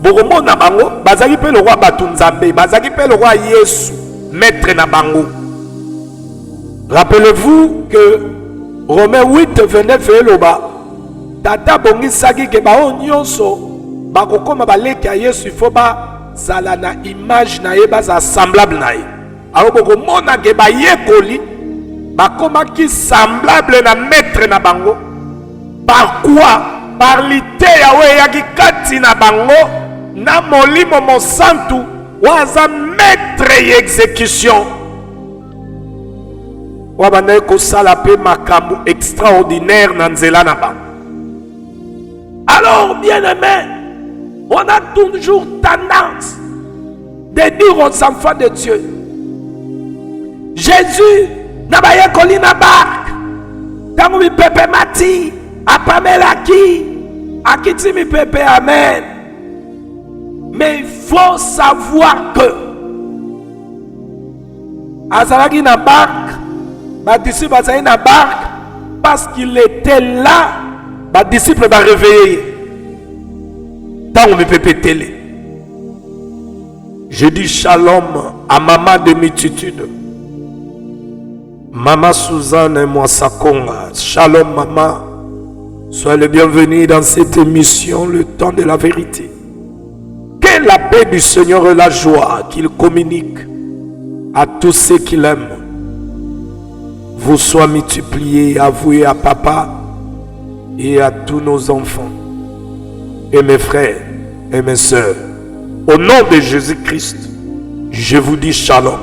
beaucoup na bango bazagi pe le roi batunzambe bazagi pe le roi Yesu maître na bango. Rappelez-vous que Romains 8 29 loba tata bongi saki ke ba nyonso bakokoma baleki ya Yesu il faut ba zala na image na ye baza semblable na ye. Alors boko mona ke ba yekoli bakoma ki semblable na maître na bango. Par quoi? Par l'idée ya yaki kati na bango na molimo mosantu waza maître y exécution. Wabana ko sala pe makambu extraordinaire na nzela na bango. Alors bien aimé, on a toujours tendance de dire aux enfants de Dieu, Jésus n'a pas école na barque, tant mi pepe mati, apamela ki, akiti mi pepe amen. Mais il faut savoir que azalaki na barque, ba disciple azalaki na barque parce qu'il était là, ba disciple va réveiller. Tant on me peut péter. Je dis shalom à maman de multitude. Maman Suzanne et moi Sakonga. Shalom maman. Sois le bienvenu dans cette émission, le temps de la vérité. Que la paix du Seigneur et la joie qu'il communique à tous ceux qui l'aiment vous soient multipliés, avoués à papa et à tous nos enfants. Et mes frères et mes sœurs, au nom de Jésus-Christ, je vous dis shalom.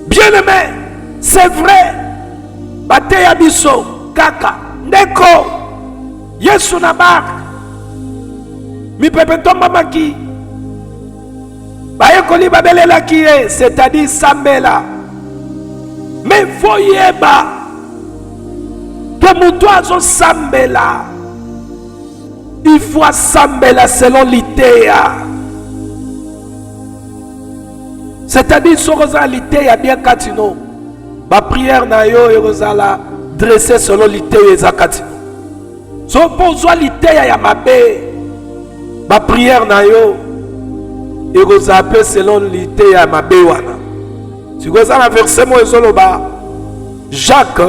Bien-aimés, c'est vrai, Bateya biso, kaka, neko, Yesu na barque, mi pepe tomba maki, bayekoli babelela kiye, c'est-à-dire sambela, mais foyeba, que mutuazo sambela, il faut sambela selon l'idéa. C'est-à-dire sur l'idéa bien katino. Ma prière na yo erozala dressée selon l'idéa za katino. So pozo l'idéa ya mabe. Ma prière na yo erozala selon l'idéa ya mabe wana. Si vous avez un verset mo ezoloba Jacques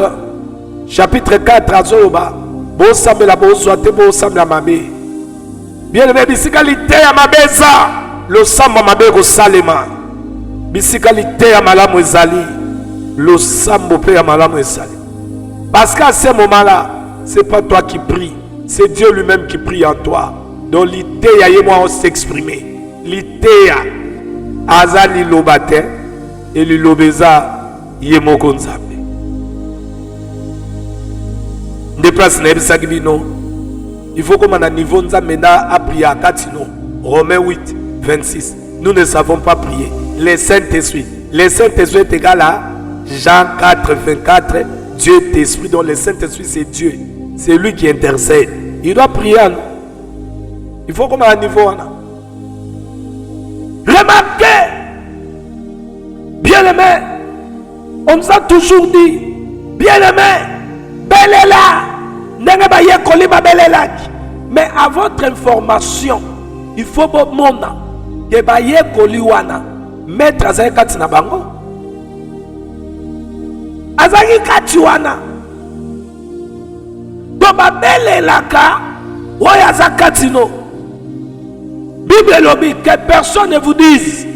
chapitre 4 azoloba bo sambela bo soate bo sambela mabe. Bien aimé bisikalité ya mabeza le samba mabe ko salema. Bisikalité ya malamu ezali le sambo pe ya malamu ezali. Parce qu'à ce moment-là, c'est pas toi qui prie, c'est Dieu lui-même qui prie en toi. Donc l'idée ya yemo on s'exprimer. L'idée ya azali lobate et le lobeza yemo konzambe. Déplace na ebisaki bino. Il faut qu'on a niveau nzamena a prié à Katino. Romains 8 26. Nous ne savons pas prier. Les Saint-Esprit. Les Saint-Esprit est égal à Jean 4 24. Dieu est esprit. Donc le Saint-Esprit c'est Dieu. C'est lui qui intercède. Il doit prier à nous. Il faut qu'on a un niveau. Remarquez. Bien aimé. On nous a toujours dit. Bien aimé. Belela. Mais à votre information, il faut que mona que baye koliwana mettre azali kati na bango azali kati wana to babelelaka oyo aza kati no. Bible lobi que personne ne vous dise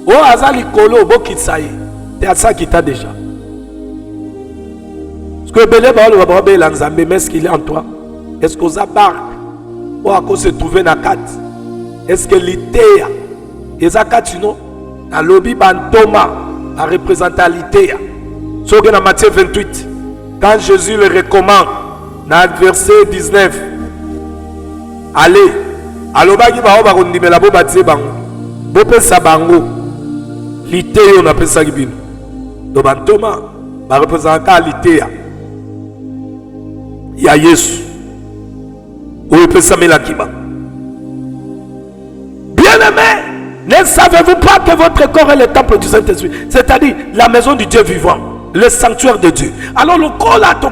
oh azali kolo bokitsa ye te asa kita déjà. Que belé ba le ba la nzambe mais est-ce qu'il est en toi? Est-ce que ça barque ou à cause se trouver na kat? Est-ce que l'idéa eza katino na lobby bantoma a représenter l'idéa? So que dans Matthieu 28 quand Jésus le recommande dans verset 19 allez alobaki ba ba kondimela bo batie bango bo pesa bango l'idéa on appelle ça kibino do bantoma ba représenter l'idéa. Il y a Yesu. Oui, peut s'amener kiba. Bien-aimés, ne savez-vous pas que votre corps est le temple du Saint-Esprit, c'est-à-dire la maison du Dieu vivant, le sanctuaire de Dieu. Alors le corps là, tu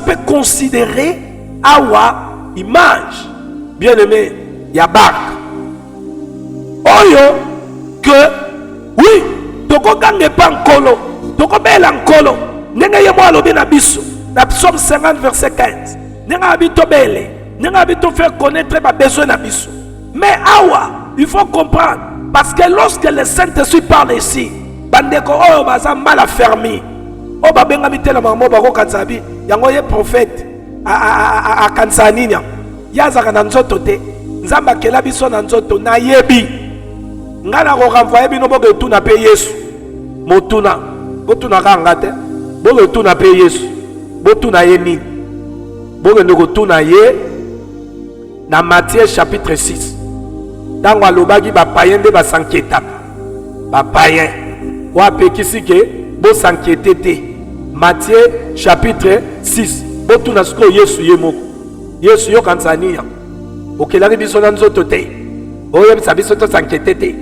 peux considérer awa image. Bien-aimé, il y a barque. Oyo que oui, toko gange pas nkolo, toko bela nkolo. Nenga yemo alobi na biso, na Psaume 50 verset 15. Nenga habito bele, nenga habito faire connaître ma besoin na biso. Mais awa, il faut comprendre parce que lorsque le Saint-Esprit parle ici, bandeko oyo baza mal affermi. O babenga mitela mamo bako kanzabi, yango ye prophète a kanzaninya. Yazaka na nzoto te, nzamba kela biso na nzoto na yebi. Ngana ko renvoyer bino boke tuna pe Yesu. Motuna, botuna kanga te. Boke tuna pe Yesu. Botuna ye ni. Boke ndoko tuna ye na Matthieu chapitre 6. Tango alobaki ba païen de ba sanketa. Ba païen. Wa pekisi ke bo sankete te. Matthieu chapitre 6. Botuna sko Yesu ye moko. Yesu yo kansania. Okelari biso na nzoto te. Oye biso to sankete te.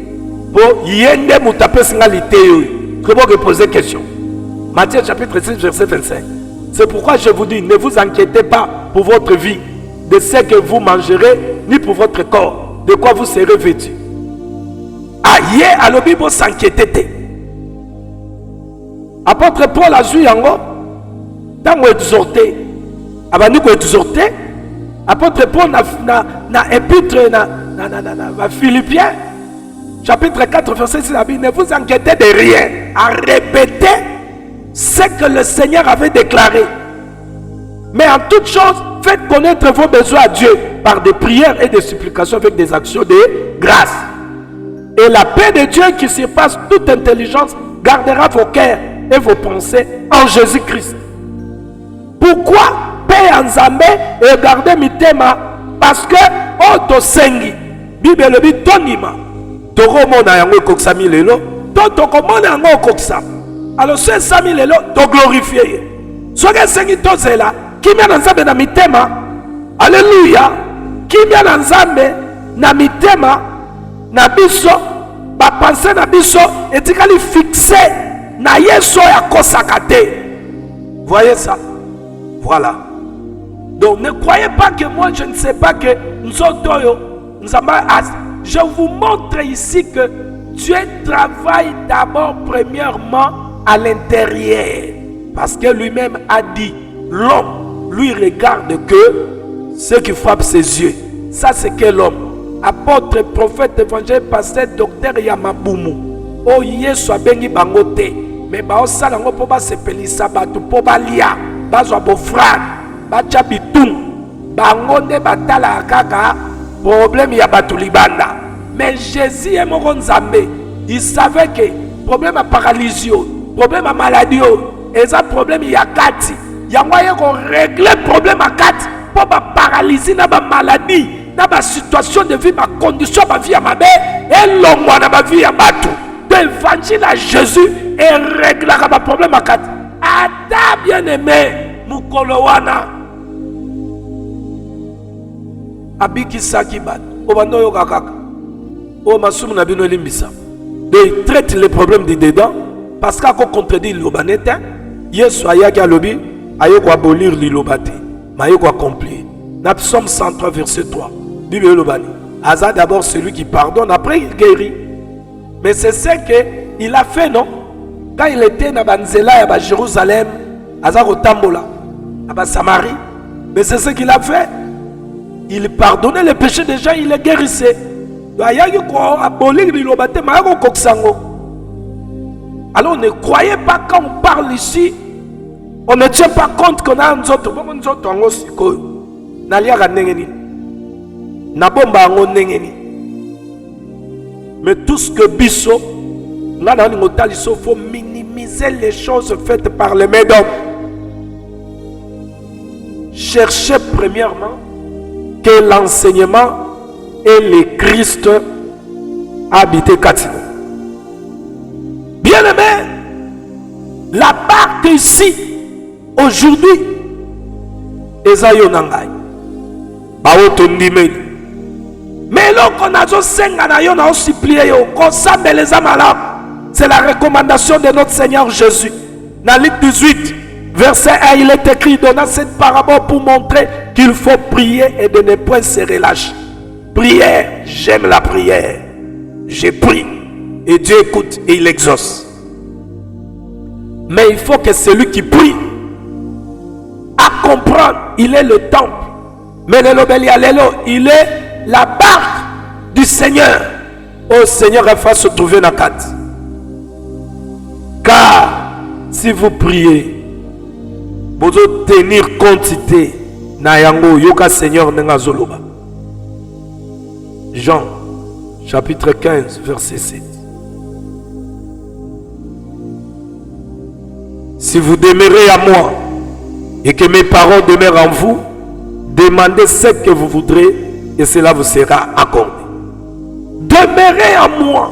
Pour yende moutape singalité yo. Comment poser question. Matthieu chapitre 6 verset 25. C'est pourquoi je vous dis, ne vous inquiétez pas pour votre vie, de ce que vous mangerez, ni pour votre corps, de quoi vous serez vêtus. Aïe, alors Bible s'inquiéter. Apôtre Paul a joué yango, dans exhorté. Abani ko exhorté. Apôtre Paul na épître na Philippiens chapitre 4 verset 6, ne vous inquiétez de rien, à répéter ce que le Seigneur avait déclaré. Mais en toute chose, faites connaître vos besoins à Dieu par des prières et des supplications avec des actions de grâce. Et la paix de Dieu qui surpasse toute intelligence gardera vos cœurs et vos pensées en Jésus-Christ. Pourquoi paix en Zambé et garder mitema? Parce que Oto Sengi, Bible le dit tonima. Toko mona yango koksami lelo, toko mona yango koksam. Alors ce sami lelo to glorifier. Soke sengi tozela, kimia na Nzambe na mitema. Alléluia. Kimia na Nzambe na mitema na biso, ba pensée na biso etikali fixé na Yesu ya kosakate. Voyez ça? Voilà. Donc ne croyez pas que moi je ne sais pas que nous je vous montre ici que Dieu travaille d'abord premièrement à l'intérieur. Parce que lui-même a dit, l'homme lui regarde que ce qui frappe ses yeux. Ça c'est que l'homme. Apôtre, prophète, évangile, pasteur, docteur Yamabumu. Oh Yesu abengi bangote. Mais ba osala ngo po ba sepelisa batu po ba lia. Bazwa bo frère. Bacha bitum. Bangonde batala kaka. Problème ya batu libanda. Mais Jésus est mon Nzambe. Il savait que problème à paralysie, problème à maladie, et ça problème ya kati. Ya moyen qu'on règle problème à kati pour ba paralysie na ba maladie, na ba situation de vie, ma condition ma vie à ma mère et l'homme na ma vie à batu. L'évangile à Jésus et réglera ma problème à kati. Ada bien-aimé, mukolowana. Abiki sakibat. Obando yo kakaka. O masumu na bino limbisa. De traite les problèmes de dedans parce qu'à quoi contredire l'obanete. Yesu ayaki alobi ayeko abolir l'ilobate. Mayeko accomplir. Na Psaume 103 verset 3. Bible lobani. Aza d'abord celui qui pardonne, après il guérit. Mais c'est ce qu'il a fait, non? Quand il était dans Banzela et à Jérusalem, Aza Rotambola, à Samarie. Mais c'est ce qu'il a fait. Il pardonnait les péchés des gens, il les guérissait. Alors ne croyez pas quand on parle ici, on ne tient pas compte qu'on a un autre. Mais tout ce que biso, il faut minimiser les choses faites par les mains d'hommes. Cherchez premièrement que l'enseignement et le Christ habitent Katino. Bien aimé, la barque ici, aujourd'hui, eza yo na ngai baoto ndimeli mais eloko nazosenga na yo naosuplie yo kosambela eza malamu. C'est la recommandation de notre Seigneur Jésus. Dans Luc 18 verset 1, il est écrit donnant cette parabole pour montrer qu'il faut prier et de ne point se relâcher. Prière, j'aime la prière. Je prie et Dieu écoute et il exauce. Mais il faut que celui qui prie à comprendre, il est le temple. Mais le Lobelialelo, il est la barque du Seigneur. Oh Seigneur, il faut se trouver dans la carte. Car si vous priez, vous devez tenir quantité na yango yoka Seigneur nengazoloba. Jean chapitre 15 verset 7. Si vous demeurez à moi et que mes paroles demeurent en vous, demandez ce que vous voudrez et cela vous sera accordé. Demeurer en moi,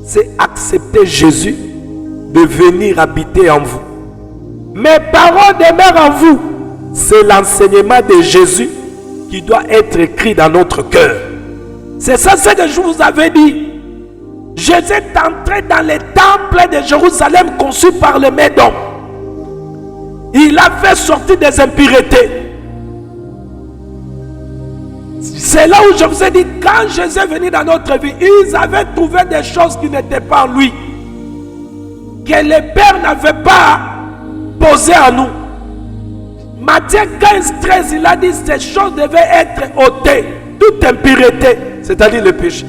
c'est accepter Jésus de venir habiter en vous. Mes paroles demeurent en vous. C'est l'enseignement de Jésus qui doit être écrit dans notre cœur. C'est ça ce que je vous avais dit. Jésus est entré dans le temple de Jérusalem conçu par le Médon. Il a fait sortir des impuretés. C'est là où je vous ai dit, quand Jésus est venu dans notre vie, ils avaient trouvé des choses qui n'étaient pas en lui, que le Père n'avait pas posé à nous. Matthieu 15, 13, il a dit ces choses devaient être ôtées, toute impureté, c'est-à-dire le péché.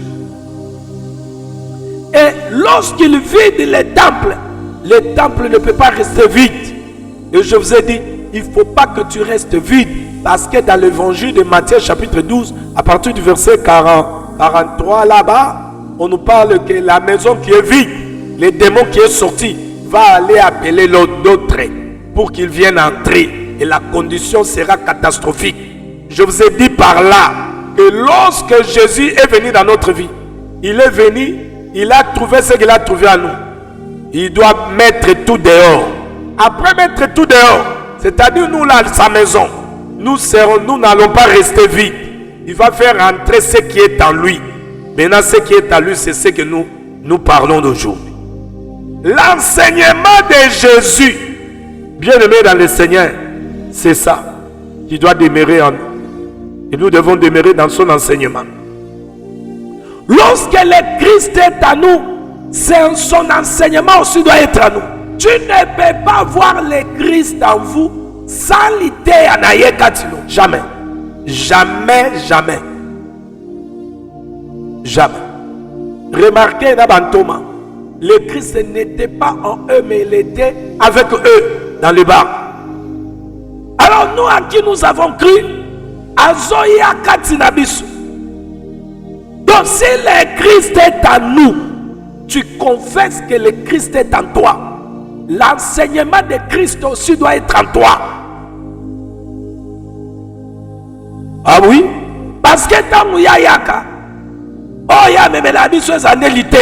Et lorsqu'il vide le temple ne peut pas rester vide. Et je vous ai dit, il ne faut pas que tu restes vide, parce que dans l'évangile de Matthieu chapitre 12, à partir du verset 43 là-bas, on nous parle que la maison qui est vide, le démon qui est sorti va aller appeler l'autre pour qu'il vienne entrer et la condition sera catastrophique. Je vous ai dit par là que lorsque Jésus est venu dans notre vie, il est venu, il a trouvé ce qu'il a trouvé à nous. Il doit mettre tout dehors. Après mettre tout dehors, c'est-à-dire nous là, sa maison, nous n'allons pas rester vides. Il va faire entrer ce qui est en lui. Maintenant, ce qui est en lui, c'est ce que nous parlons d'aujourd'hui. L'enseignement de Jésus, bien aimé dans le Seigneur, c'est ça qui doit demeurer en nous. Et nous devons demeurer dans son enseignement. Lorsque le Christ est à nous, son enseignement aussi doit être à nous. Tu ne peux pas voir le Christ en vous sans l'idée en ayekatino. Jamais. Jamais, jamais. Jamais. Remarquez dans Thomas, le Christ n'était pas en eux, mais il était avec eux dans le bar. Alors nous à qui nous avons cru, Azoya Katinabisu. Donc si le Christ est en nous, tu confesses que le Christ est en toi. L'enseignement de Christ aussi doit être en toi. Ah oui? Parce que dans Yaka, oh ya me la vie sur anélité.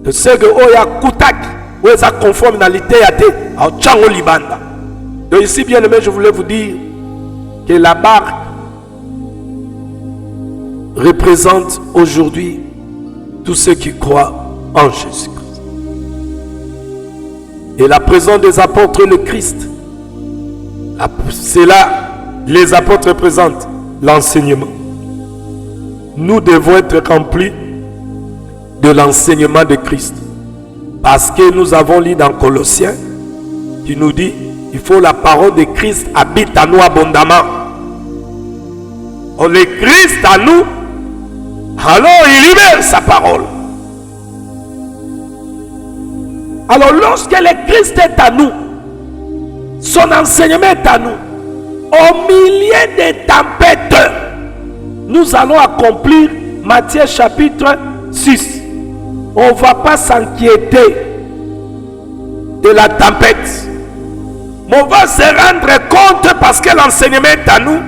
De ce que oh ya Koutaki, où est-ce conforme dans l'ité à te, à Tchango Libanda. Donc ici bien aimé, je voulais vous dire que la barque représente aujourd'hui tous ceux qui croient en Jésus-Christ. Et la présence des apôtres, le Christ, c'est là, les apôtres représentent l'enseignement. Nous devons être remplis de l'enseignement de Christ. Parce que nous avons lu dans Colossiens, qui nous dit, il faut la parole de Christ habite en nous abondamment. Le Christ en nous, alors il libère sa parole. Alors lorsque le Christ est à nous, son enseignement est à nous, au milieu des tempêtes, nous allons accomplir Matthieu chapitre 6. On ne va pas s'inquiéter de la tempête. Mais on va se rendre compte parce que l'enseignement est à nous,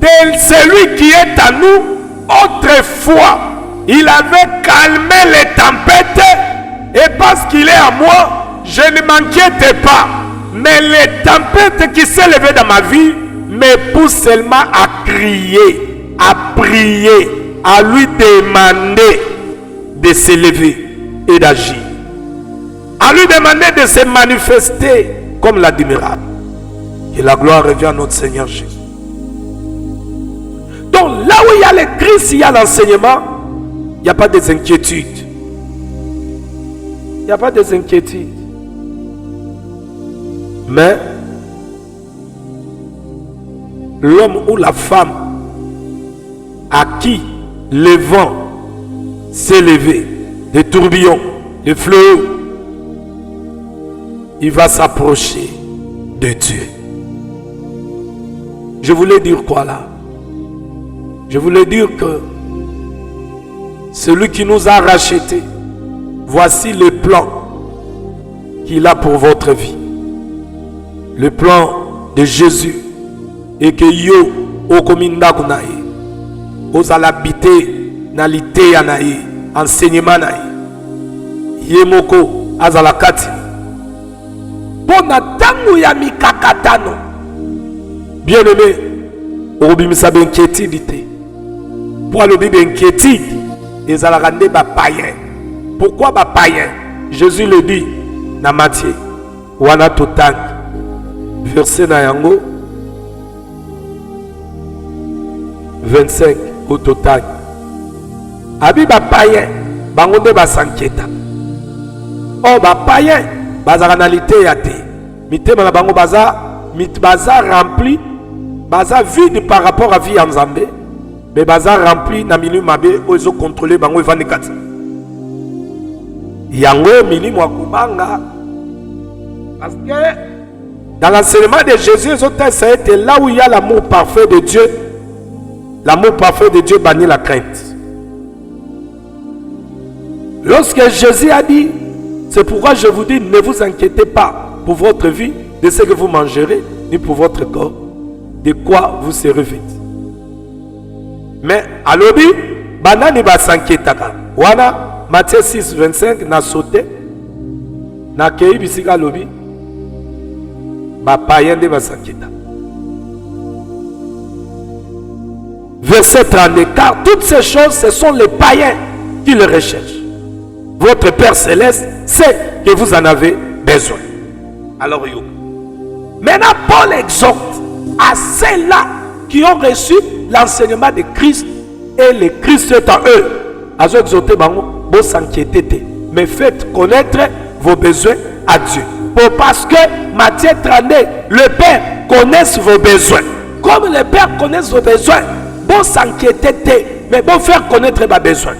de celui qui est à nous. Autrefois, il avait calmé les tempêtes et parce qu'il est à moi, je ne m'inquiète pas. Mais les tempêtes qui s'est levées dans ma vie me poussent seulement à crier, à prier, à lui demander de se lever et d'agir. À lui demander de se manifester comme l'admirable. Et la gloire revient à notre Seigneur Jésus. Donc là où il y a le Christ, il y a l'enseignement, il n'y a pas des inquiétudes. Il n'y a pas des inquiétudes. Mais l'homme ou la femme à qui le vent s'est levé, les tourbillons, les fléaux, il va s'approcher de Dieu. Je voulais dire quoi là? Je voulais dire que celui qui nous a rachetés, voici le plan qu'il a pour votre vie. Le plan de Jésus. Et que yo okominda kunae ozala habité na liteya na ye enseignement na ye moko azala kati pona tangu ya mikakatano. Bien aimé, obimisa inquiétude te pour le bible inquiétude ezala nde ba païen. Pourquoi ba païen? Jésus le dit na Matthieu wana totang verset na yango 25 au total. Abi ba païen bango nde ba s'inquiéta. Oh ba païen bazaka na liteya te. Mitema na bango baza rempli, baza vide par rapport à vie en Zambé. Mais baza rempli na milieu mabe ozo contrôler bango evandi kati. Yango milieu wa kubanga. Parce que dans l'enseignement de Jésus, ça a été là où il y a l'amour parfait de Dieu. L'amour parfait de Dieu bannit la crainte. Lorsque Jésus a dit, c'est pourquoi je vous dis, ne vous inquiétez pas pour votre vie, de ce que vous mangerez, ni pour votre corps, de quoi vous serez vêtus. Mais à l'obi, banani ba s'inquiétaka. Wana Matthieu 6, 25, na sauté, na kei bisika l'obi, ba païen de ba s'inquiéta. Verset 32, car toutes ces choses, ce sont les païens qui le recherchent. Votre Père Céleste sait que vous en avez besoin. Alors, yo. Maintenant, Paul exhorte à ceux-là qui ont reçu l'enseignement de Christ et le Christ est en eux. À ceux exhorter, vous s'inquiétez, mais faites connaître vos besoins à Dieu. Parce que Matthieu 32, le Père connaît vos besoins. Comme le Père connaît vos besoins, bon s'inquiéter, mais bon faire connaître mes besoins.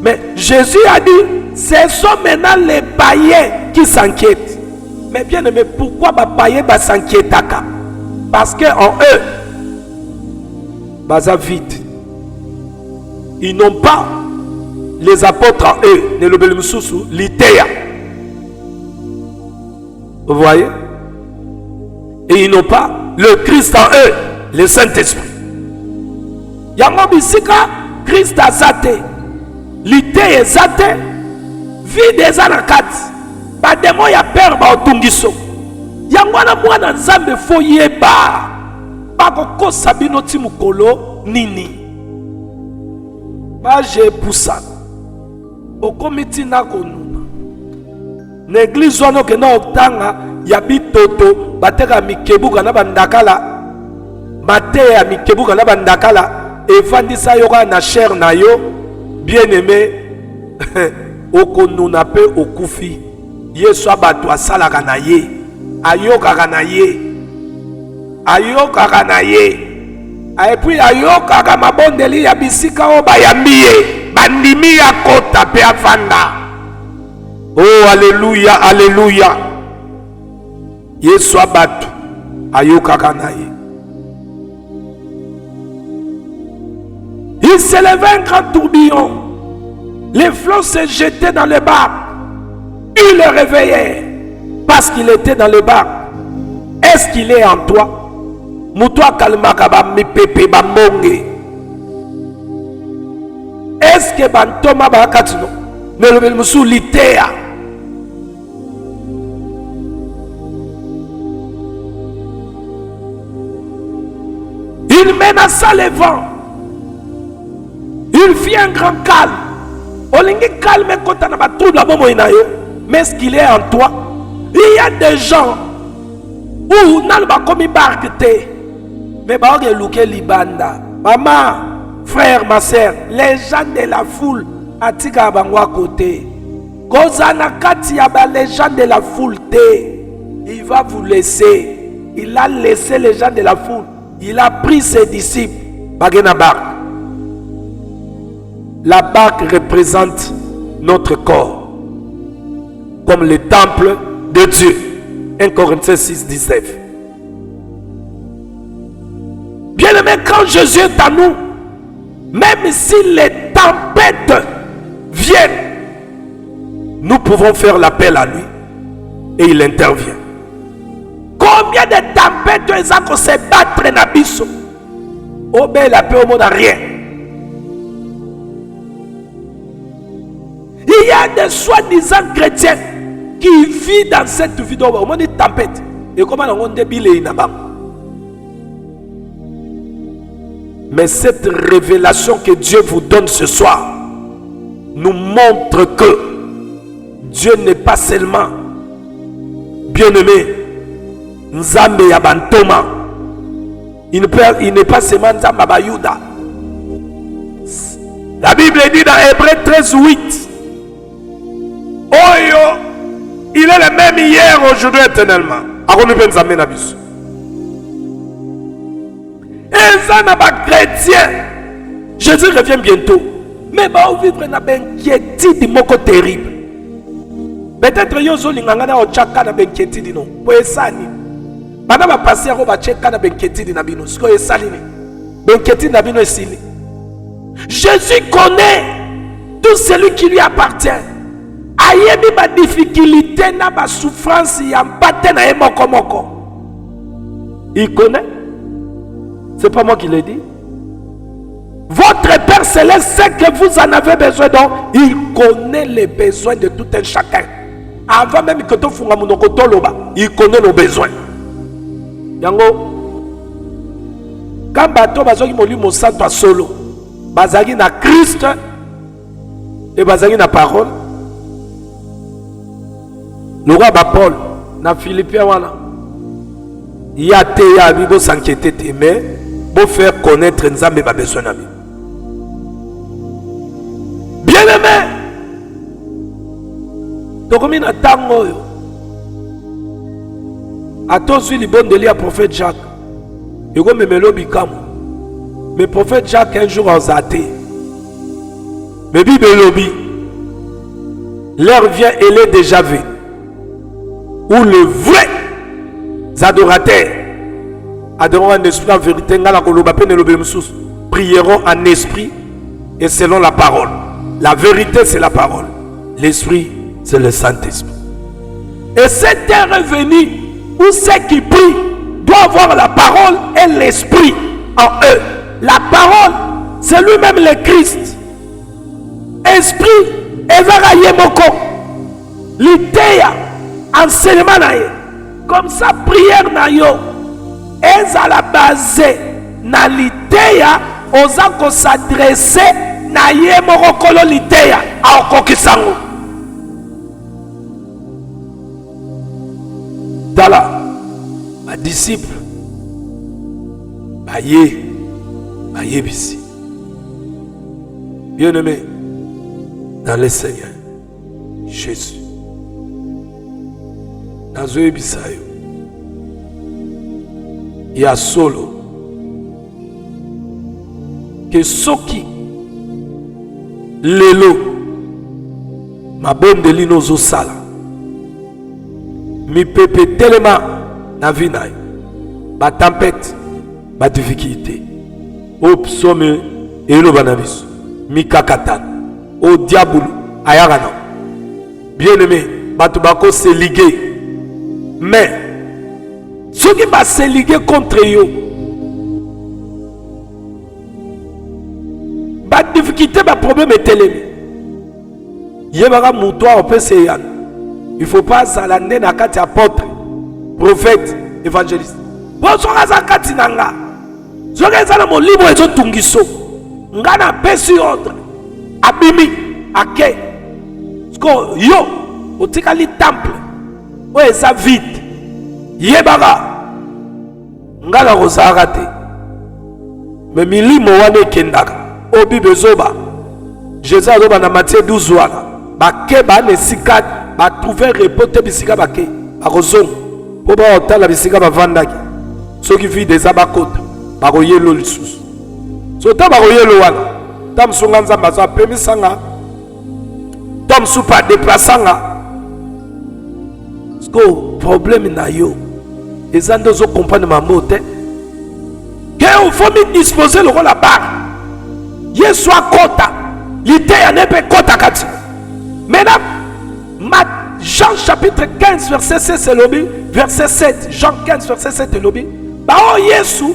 Mais Jésus a dit, ce sont maintenant les païens qui s'inquiètent. Mais bien aimé, pourquoi les païens s'inquiètent? Parce qu'en eux, ils vide. Ils n'ont pas les apôtres en eux, ne le sous l'Itéa. Vous voyez? Et ils n'ont pas le Christ en eux, le Saint-Esprit. Yango bisika Christ azate lite ezate vide ezanakati ba demo ya père ba otungiso yango na mwana nzambe fo yeba ba kokosa bino ti mukolo nini ba je poussa okomiti na konuna na église wana okenda otanga ya bitoto bateka mikebuka na bandakala mate ya mikebuka na bandakala evandisa yoka na chair na yo bien aimé okonuna pe okufi yesu abato asalaka na ye ayokaka na ye et puis ayokaka mabondeli ya bisika oyo bayambi ye bandimi ya kota pe afanda. Oh alléluia, alléluia. Yesu abato ayokaka na ye. Il s'est levé un grand tourbillon. Les flots se jetaient dans le bar. Il le réveillait parce qu'il était dans le bar. Est-ce qu'il est en toi? Moutoua kalmaka ba mi pepe ba mbonge. Est-ce que bantoma ba katino? Ne le musu litea. Il menaça les vents. Il fit un grand calme. Olingi calme kota na batou la bomo inayo. Mais ce qu'il est en toi, il y a des gens où n'a pas commis barque te. Mais bah on louké libanda. Maman, frère, ma soeur, les gens de la foule atika bangwa côté. Kozana kati ya ba les gens de la foule te. Il va vous laisser. Il a laissé les gens de la foule. Il a pris ses disciples. Bagena barque. La barque représente notre corps comme le temple de Dieu. 1 Corinthiens 6, 19. Bien-aimé, quand Jésus est à nous, même si les tempêtes viennent, nous pouvons faire l'appel à lui et il intervient. Combien de tempêtes ils ont se battre dans l'abysse? Oh ben la paix au monde n'a rien. Il y a des soi-disant chrétiens qui vivent dans cette vie au monde de tempête. Et comment on débile inabam. Mais cette révélation que Dieu vous donne ce soir nous montre que Dieu n'est pas seulement bien-aimé Nzambe Yabantoma. Il n'est pas seulement Nzambe Bayuda. La Bible dit dans Hébreux 13, 8. Oyo, il est le même hier, aujourd'hui, éternellement. Et ça n'a pas chrétien. Jésus revient bientôt. Mais va vivre une inquiétude moko terrible. Peut-être yozo linganga o chaka na inquiétude non. Po esani. Bana ba passer ko ba cheka na inquiétude na bino. Siko esali ni. Inquiétude na bino esili. Jésus connaît tout celui qui lui appartient. Ayebi ma difficulté na ba souffrance ya mpate na moko moko. Il connaît. C'est pas moi qui l'ai dit. Votre Père Céleste sait que vous en avez besoin, donc il connaît les besoins de tout un chacun. Avant même que tu fasses mon kotoloba, il connaît nos besoins. Yango, quand bateau bazoki moli mo santo solo, bazaki na Christ et bazaki na parole. Le roi Paul na Philippiens wana. Il y a des amis qui s'inquiéter, mais pour faire connaître Nzambe ba besoin na bi. Bien-aimé, tokomi na tango yo. Attention li bon de lire prophète Jacques. Yoko memelo bikamo. Mais prophète Jacques un jour en zaté. Mais Bible lobby. L'heure vient et elle est déjà venue. Où le vrai adorateurs adoreront en esprit en vérité, prieront en esprit et selon la parole. La vérité c'est la parole, l'esprit c'est le Saint-Esprit. Et cette heure est venue où ceux qui prient doivent avoir la parole et l'esprit en eux. La parole c'est lui-même le Christ. Esprit evaraye moko l'idéa enseignement naïe. Comme ça, prière na yo, eza la base na l'idéa, osa ko s'adresser na ye morokolo l'idéa a okokisango. Dala, ma disciple, baye bisi. Bien-aimé, dans le Seigneur, Jésus. Nazoebisayo ya solo que soki lelo mabondeli nozosala mi pepe telema na vinayo ba tempête ba difficulté o psaume eloba na biso mi kakatana o diabolo ayakana. Bien-aimé, bato bako se liguer. Mais ceux qui vont se liguer contre eux, la difficulté, le problème est tel. Il ne faut pas s'alander dans les apôtres, prophètes, évangélistes. Bonsoir à Zakatinanga. soki eza na molimo ezotungiso nga na pesi ordre abimi ake siko yo otikali temple oyo eza vide yebaka nga na kozalaka te me milimo wana ekendaka oyo bible ezoba jésus azoba na Matthieu 12 wana bake bana esika batrouve repos te bisika bake bakozonga mpo baotala bisika bavandaki soki vide eza bakota bakoyelo lisusu so ta bakoyelo wana ta mosunga nzambe azo apemisanga ta mosu mpe adeplasanga siko problème na yo eza nde ozokomprendre mambo te ke ofomi dispose lokola bare yesu akota liteya ne mpe kota kati maintenant Jean chapitre 15 verset 6 elobi verset 7 Jean 15 verset 7 elobi bao yesu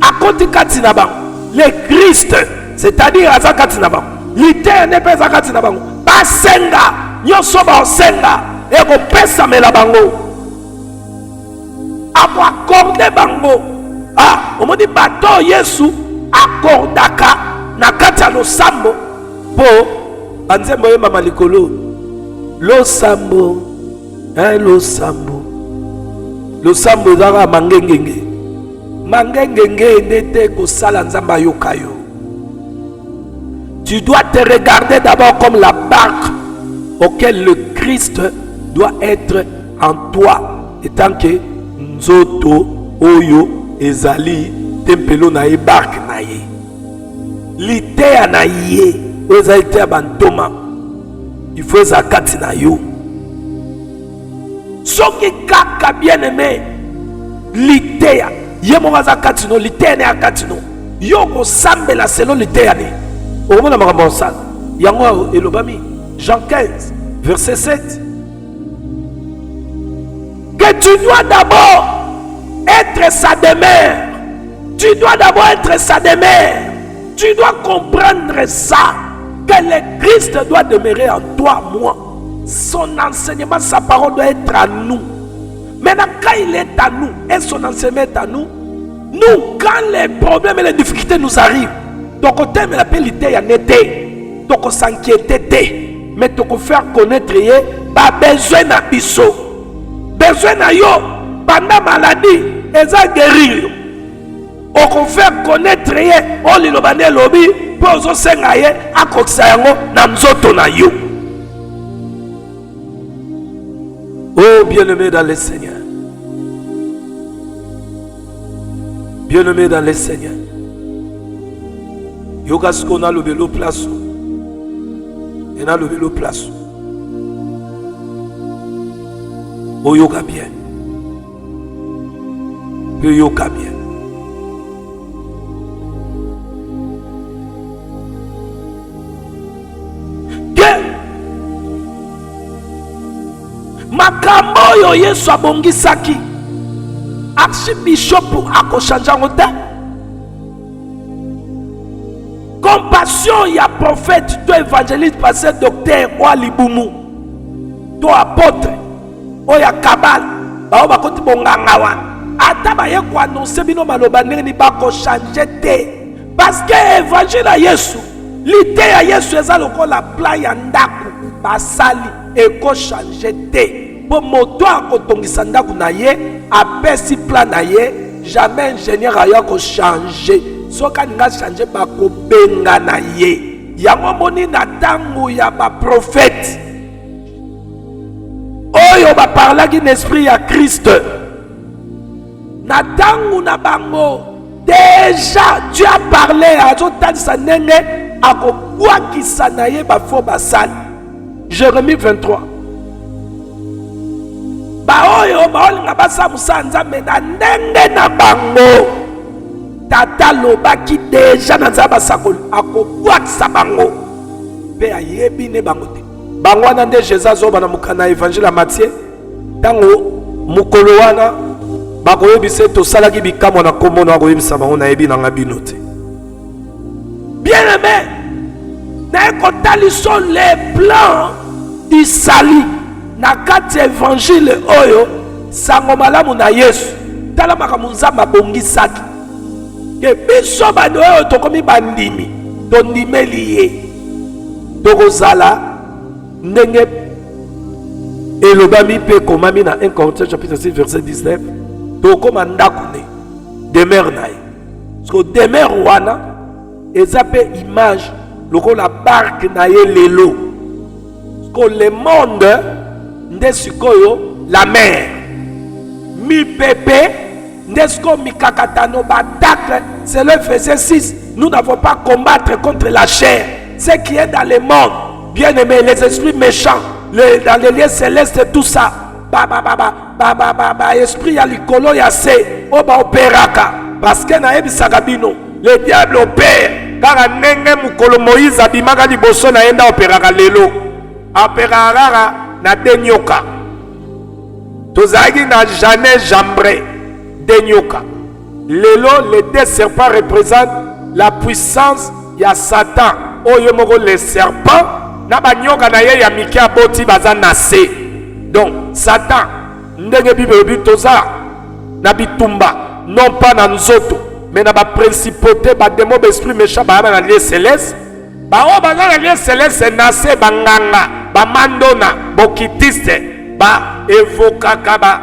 akoti kati na bango le Christ c'est-à-dire aza kati na bango liteya ne mpe eza kati na bango basenga nyonso baosenga ekopesamela bango akoakorde bango omoni bato yesu akordaka na kati ya losambo mpo banzembo oyembama likolo losambo losambo ezaka mangengenge nde te kosala nzambe ayoka yo. Tu dois te regarder d'abord comme la barque auquel le Christ doit être en toi, étant que nzoto oyo ezali tempelo na ye barque na ye liteya na ye oza liteya bantoma il faut eza kati na yo soki kaka bien aimé liteya ye moko aza kati no liteya ne akati no yo kosambela selo liteya ne okomona makambo osala yango elobami Jean 15 verset 7 que tu dois d'abord être sa demeure. Tu dois d'abord être sa demeure. Tu dois comprendre ça. Que le Christ doit demeurer en toi, moi. Son enseignement, sa parole doit être à nous. Maintenant, quand il est à nous et son enseignement est à nous, nous, quand les problèmes et les difficultés nous arrivent, donc on t'aime la pélité, il y a été. Donc on s'inquiétait. Mais donc on faire connaître, pas besoin d'un biseau. Besoin d'un yo. Pendant maladie, ils ont guéri. On fait connaître on li lobane lobi pour zo senga ye akokisa yango na nzoto na yo. Oh bien-aimé dans le Seigneur. Bien-aimé dans le Seigneur. Yoga ce qu'on a le vélo place. Et na le vélo place. Oh yoga bien. Yoka bien. Que makambo yo Yesu abongisaki archibishop akochanja ngota compassion ya prophète to évangéliste pasteur docteur ou libumu to apôtre o ya kabal ba bakoti bonganga wana ata baye ko annoncer bino maloba ndenge bako changer te parce que évangile ya Yesu lite ya Yesu eza lokola plan ya ndaku basali eko changer te po moto akotongisa ndaku na ye apesi plan na ye jamais ingénieur aya ko changer soka ninga changer bako benga na ye yango moni na tangu ya ba prophète oyo ba parlaki n'esprit ya Christ na tangu na bango déjà tu as parlé à zotanisa ndenge akobwakisa na ye bafo basali. Jérémie 23 baoyo baolinga basamusa nzambe na ndenge na bango tata lobaki déjà na nzambe basakoli akobwakisa bango mpe ayebi ne bango te bango wana nde Jésus azoba na mokana évangile ya Matthieu ntango mokolo wana bakoyebisa tosalaki bikamwa na kombo na koyebisa bango nayebi nanga bino te. Bien aimé na kotaliso les plans du salut na kati évangile oyo sango malamu na Yesu tala makambo nzambe abongisaki ke biso bando oyo tokomi bandimi tondimeli ye tokozala ndenge elobami mpe komami na 1 Corinthiens chapitre 6 verset 19 tokoma ndako ne demeure na ye parce que demeure wana eza mpe image lokola barke na ye lelo parce que le monde nde sikoyo la mer mipepe nde sikoyo mikakatano batakle c'est le verset 6 nous n'avons pas combattre contre la chair ce qui est dans le monde bien aimé les esprits méchants dans les lieux célestes tout ça esprit ya likolo ya se oba opéraka parce que na ebisaka bino le diable opère kaka ndenge mukolo Moïse abimaka liboso na yenda opéraka lelo opéraka na denyoka tozalaki na Janais Jambré denyoka lelo les deux serpents représentent la puissance ya Satan oyo moko le serpent na banyoka na ye ya mike aboti baza na se donc Satan ndenge bibelobi toza na bitumba non pas na nzoto mais na ba principauté ba démon d'esprit méchant ba na lieu céleste ba o baza na lieu céleste na se banganga ba mandona bokitiste ba evokaka ba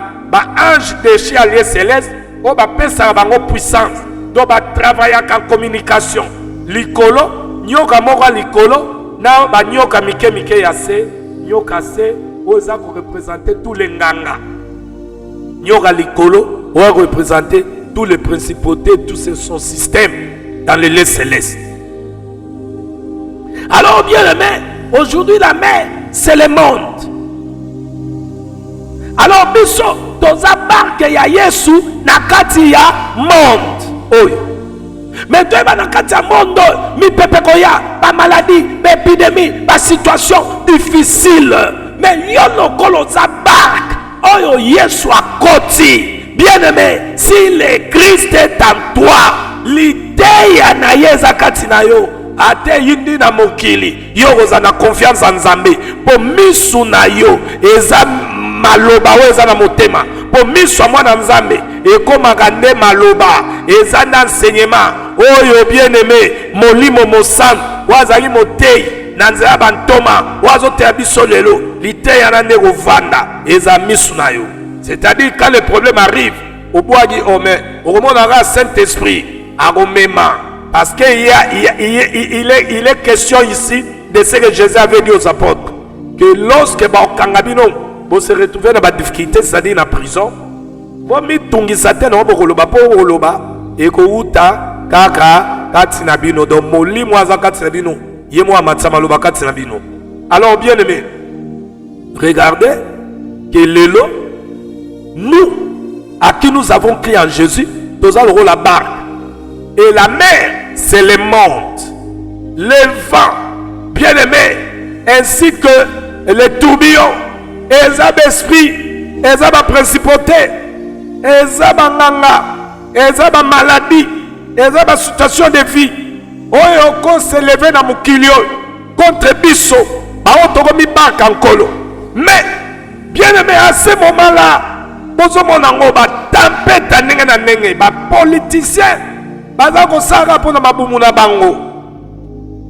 ange déchu à lieu céleste o ba pesa bango puissance do ba travailler en communication likolo nyoka moko likolo na ba nyoka mike ya se nyoka se oza ko représenter tous les nganga nyoka likolo oza ko représenter tous les principautés tout son système dans les lieux célestes. Alors bien aimé, aujourd'hui la mer c'est le monde. Alors biso toza barke ya Yesu na kati ya monde oyo. Mais toi, dans le monde, mi pepe koya, ba maladie, ba épidémie, ba situation difficile. Mais yon no kolo za barque, oyo Yesu a koti. Bien aimé, si le Christ est en toi, l'idée ya na yeza katina yo, ate yindi na mokili, yo goza na confiance en Nzambe. Po misu na yo, eza maloba o eza na motema. Po misu mwana Nzambe, ekomaka nde maloba, eza na enseignement. Oyo bien aimé, molimo mosan, wazali motei, nanzela bantoma, wazoteya biso lelo, liteya na ndeko vanda, eza misu na yo. C'est-à-dire quand le problème arrive, au bois dit oh mais au moment d'un Saint-Esprit, à Roméma, parce qu'il il est question ici de ce que Jésus avait dit aux apôtres, que lorsque Kangabino vous se retrouvez dans la difficulté, c'est-à-dire dans la prison, vous mettez tungi satan au bokoloba pour oloba et que uta kaka katinabino donc moli moaza katinabino yemo amatsama loba katinabino. Alors bien aimé, regardez que l'élo nous, à qui nous avons crié en Jésus, nous allons la barque. Et la mer, c'est le monde. Le vent, bien aimé, ainsi que les tourbillons, et les esprits, et les principautés, et les nganga, et les maladies, et les situations de vie. On s'est levé dans mon kilio contre Bisso, on mi barque en colo. Mais, bien aimé, à ce moment-là, bozomona ba tempête ndenge na ndenge ba politicien baza ko saka pona mabumu na bango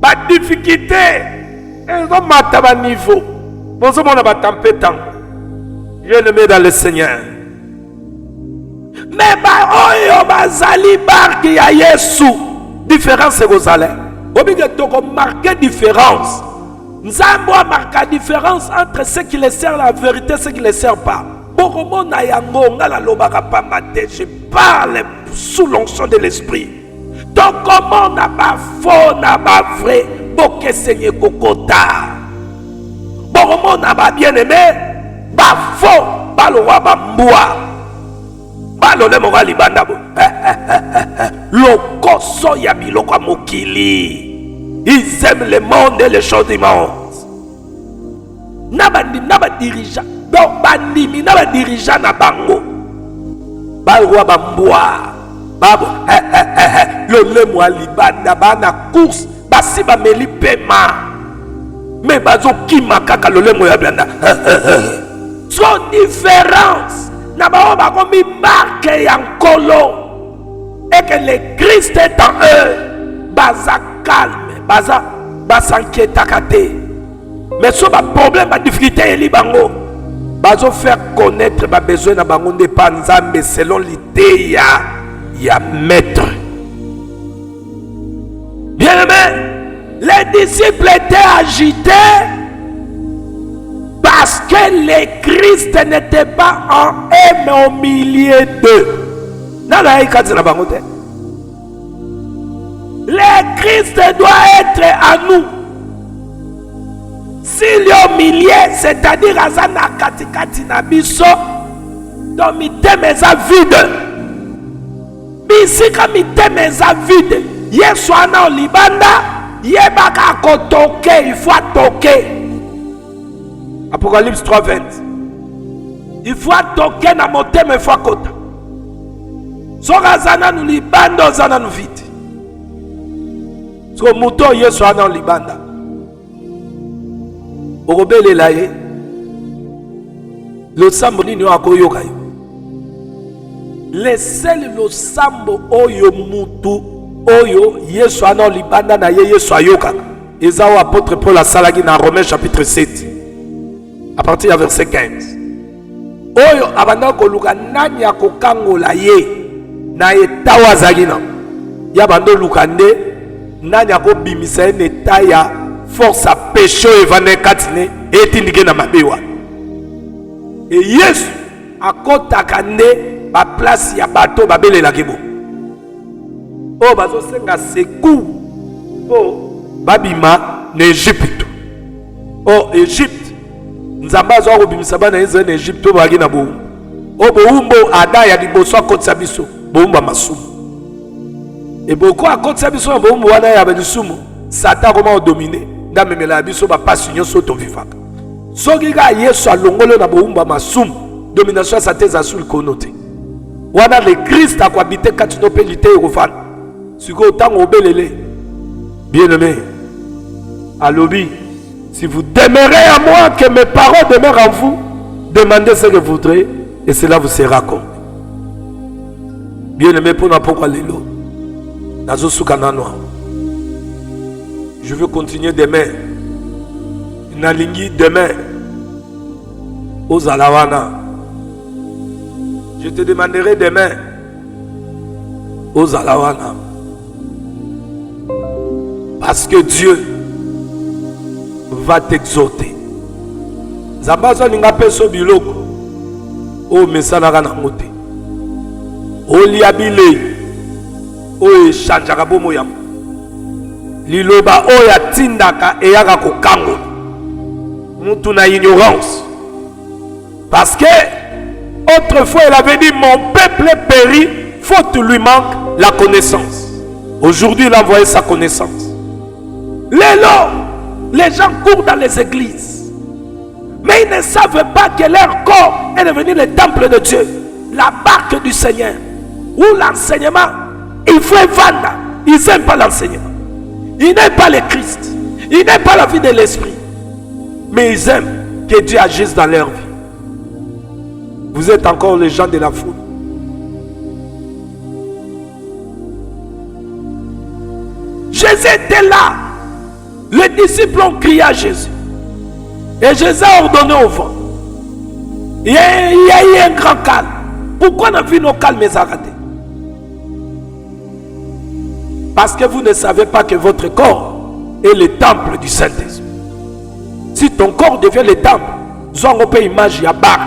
ba difficulté ezo mata ba niveau bozomona ba tempête je le mets dans le Seigneur mais ba oyo bazali barki ya Yesu différence kozala obige toko marquer différence Nzambo a marqué différence entre ceux qui les servent la vérité et ceux qui les servent pas. Je parle sous l'onction de l'esprit. Donc comment n'a pas faux, n'a pas vrai, boke seigneur kokota. Comment n'a pas bien aimé, ba faux, ba le roi bamboua. Ba le moral ibandabo. Lokoso ya biloko mokili. Ils aiment le monde et les choses du monde. Naba dirigeant. Donc bandimi na ba dirigeant na bango ba roi bamboa babo le lemo alibanda ba na course basi ba meli pema mais bazo kima kaka le lemo ya blanda so différence na ba komi marque ya nkolo et que les Christ est en eux, baza calme, baza s'inquiète à côté. Mais sur le problème, la difficulté est libango. Bazo faire connaître les besoins de bango de panzambe selon l'idée ya maître. Bien aimé, les disciples étaient agités parce que le Christ n'était pas en eux mais au milieu d'eux. Le Christ doit être à nous. S'il est au milieu, c'est-à-dire Azana Katikati Nabiso, dans miteme eza vide. Bisika miteme eza vide. Yesu ana olibanda, yebaka kotoke, il faut toquer. Apocalypse 3:20. Il faut toquer na moteme, il faut kota. Soka zana nu libanda, zana nu vide. So muto Yesu ana olibanda. Orobele laye. Le sambo nini akoyoka yo. Le sel lo sambo oyo mutu oyo Yesu ana libanda na ye Yesu ayoka. Ezao apôtre Paul a salagi na Romains chapitre 7 à partir du verset 15. Oyo abanda koluka nani akokangola ye na etawa zagina. Ya bando lukande nani akobimisa ye neta ya force à péché evane katine etindike na mabewa. Et Yesu akotaka nde ba place ya bato babelela kebo. Oh bazo senga sekou. Oh babima na Egypte. Oh Egypte. Nzamba zo akobimisa bana Israël na Egypte bagi na bo. Oh boumbo ada ya liboso akotisa biso boumba masumu. Et beaucoup akotisa biso boumbo wana ya belisumu. Satan comment dominer. Ndamemela biso ba passe nyonso to vivaka. Soki ga Yesu alongolo na boumba masumu. Domination sa teza sul konote. Wana le Christ a habité kati no pelité ekofana. Siko tango obelele. Bien-aimé. Alobi, si vous demeurez à moi, que mes paroles demeurent en vous, demandez ce que vous voudrez et cela vous sera accompli. Bien-aimé, pour n'importe quoi lelo. Nazo sukanano. Je veux continuer demain. Nalingi demain. Aux Alawana. Je te demanderai demain. Aux Alawana. Parce que Dieu va t'exhorter. Zambazo ninga peso biloko. O mesanaka na mote. O liabile. O echanjaka bomo yam. Liloba o ya tindaka eyaka kokango. Mutu na ignorance. Parce que autrefois il avait dit mon peuple périt, faute lui manque la connaissance. Aujourd'hui il a envoyé sa connaissance. Les gens courent dans les églises, mais ils ne savent pas que leur corps est devenu le temple de Dieu, la barque du Seigneur, où l'enseignement, il faut vendre. Ils n'aiment pas l'enseignement, ils n'aiment pas le Christ, ils n'aiment pas la vie de l'esprit, mais ils aiment que Dieu agisse dans leur vie. Vous êtes encore les gens de la foule. Jésus était là. Les disciples ont crié à Jésus. Et Jésus a ordonné au vent. Il y a eu un grand calme. Pourquoi on a vu nos calmes arrêtés? Parce que vous ne savez pas que votre corps est le temple du Saint-Esprit. Si ton corps devient le temple, vous avez une image, il y a barque.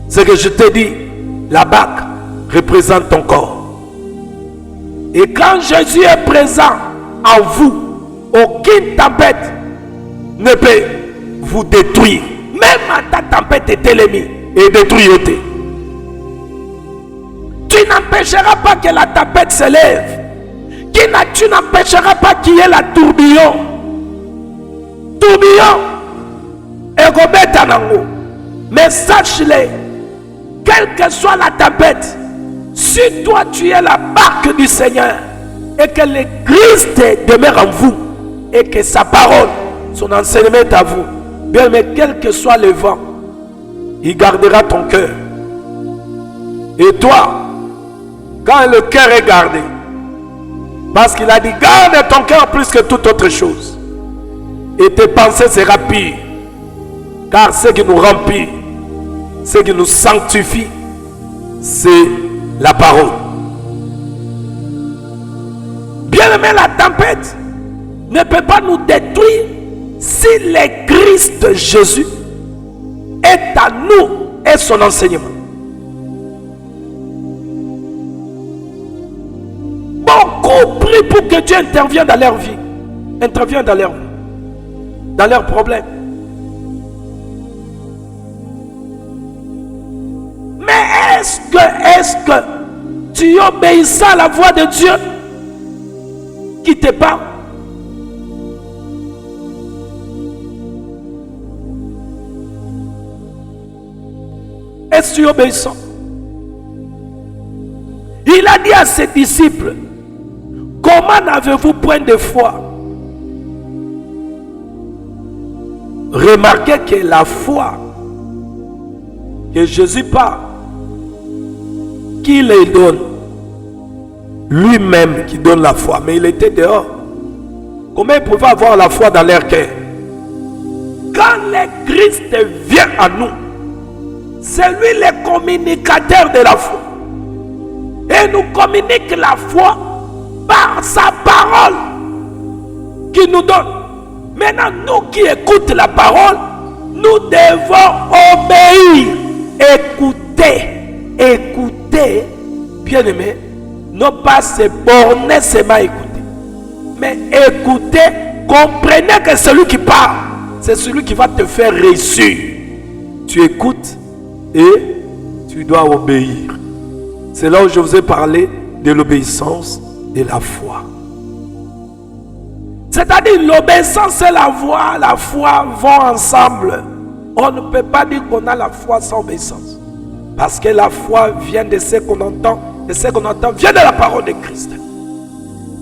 Ce que je te dis, la barque représente ton corps. Et quand Jésus est présent en vous, aucune tempête ne peut vous détruire. Même ta tempête est ennemie et détruit. Tu n'empêcheras pas que la tempête se lève. Tu n'empêcheras pas qu'il y ait la tourbillon. Tourbillon. Mais sache-le, quelle que soit la tempête, si toi tu es la barque du Seigneur et que le Christ demeure en vous et que sa parole, son enseignement est à vous, bien, mais quel que soit le vent, il gardera ton cœur. Et toi, Quand le cœur est gardé. Parce qu'il a dit, garde ton cœur plus que toute autre chose. Et tes pensées seront pires. Car ce qui nous remplit, ce qui nous sanctifie, c'est la parole. Bien aimé, la tempête ne peut pas nous détruire si le Christ Jésus est à nous et son enseignement. Beaucoup prient pour que Dieu intervienne dans leur vie, intervienne dans leurs problèmes. Mais est-ce que tu obéis à la voix de Dieu qui te parle? Est-ce que tu obéis? Il a dit à ses disciples, comment n'avez-vous point de foi? Remarquez que la foi que Jésus parle, qui les donne? Lui-même qui donne la foi, mais il était dehors. Comment ils pouvaient avoir la foi dans leur cœur? Quand le Christ vient à nous, c'est lui le communicateur de la foi. Et nous communique la foi par sa parole qui nous donne. Maintenant, nous qui écoutons la parole, nous devons obéir. Écoutez, bien aimé, non pas se borner seulement écouter, mais écoutez, comprenez que celui qui parle, c'est celui qui va te faire réussir. Tu écoutes et tu dois obéir. C'est là où je vous ai parlé de l'obéissance et la foi. C'est-à-dire l'obéissance et la foi vont ensemble. On ne peut pas dire qu'on a la foi sans obéissance. Parce que la foi vient de ce qu'on entend. Et ce qu'on entend vient de la parole de Christ.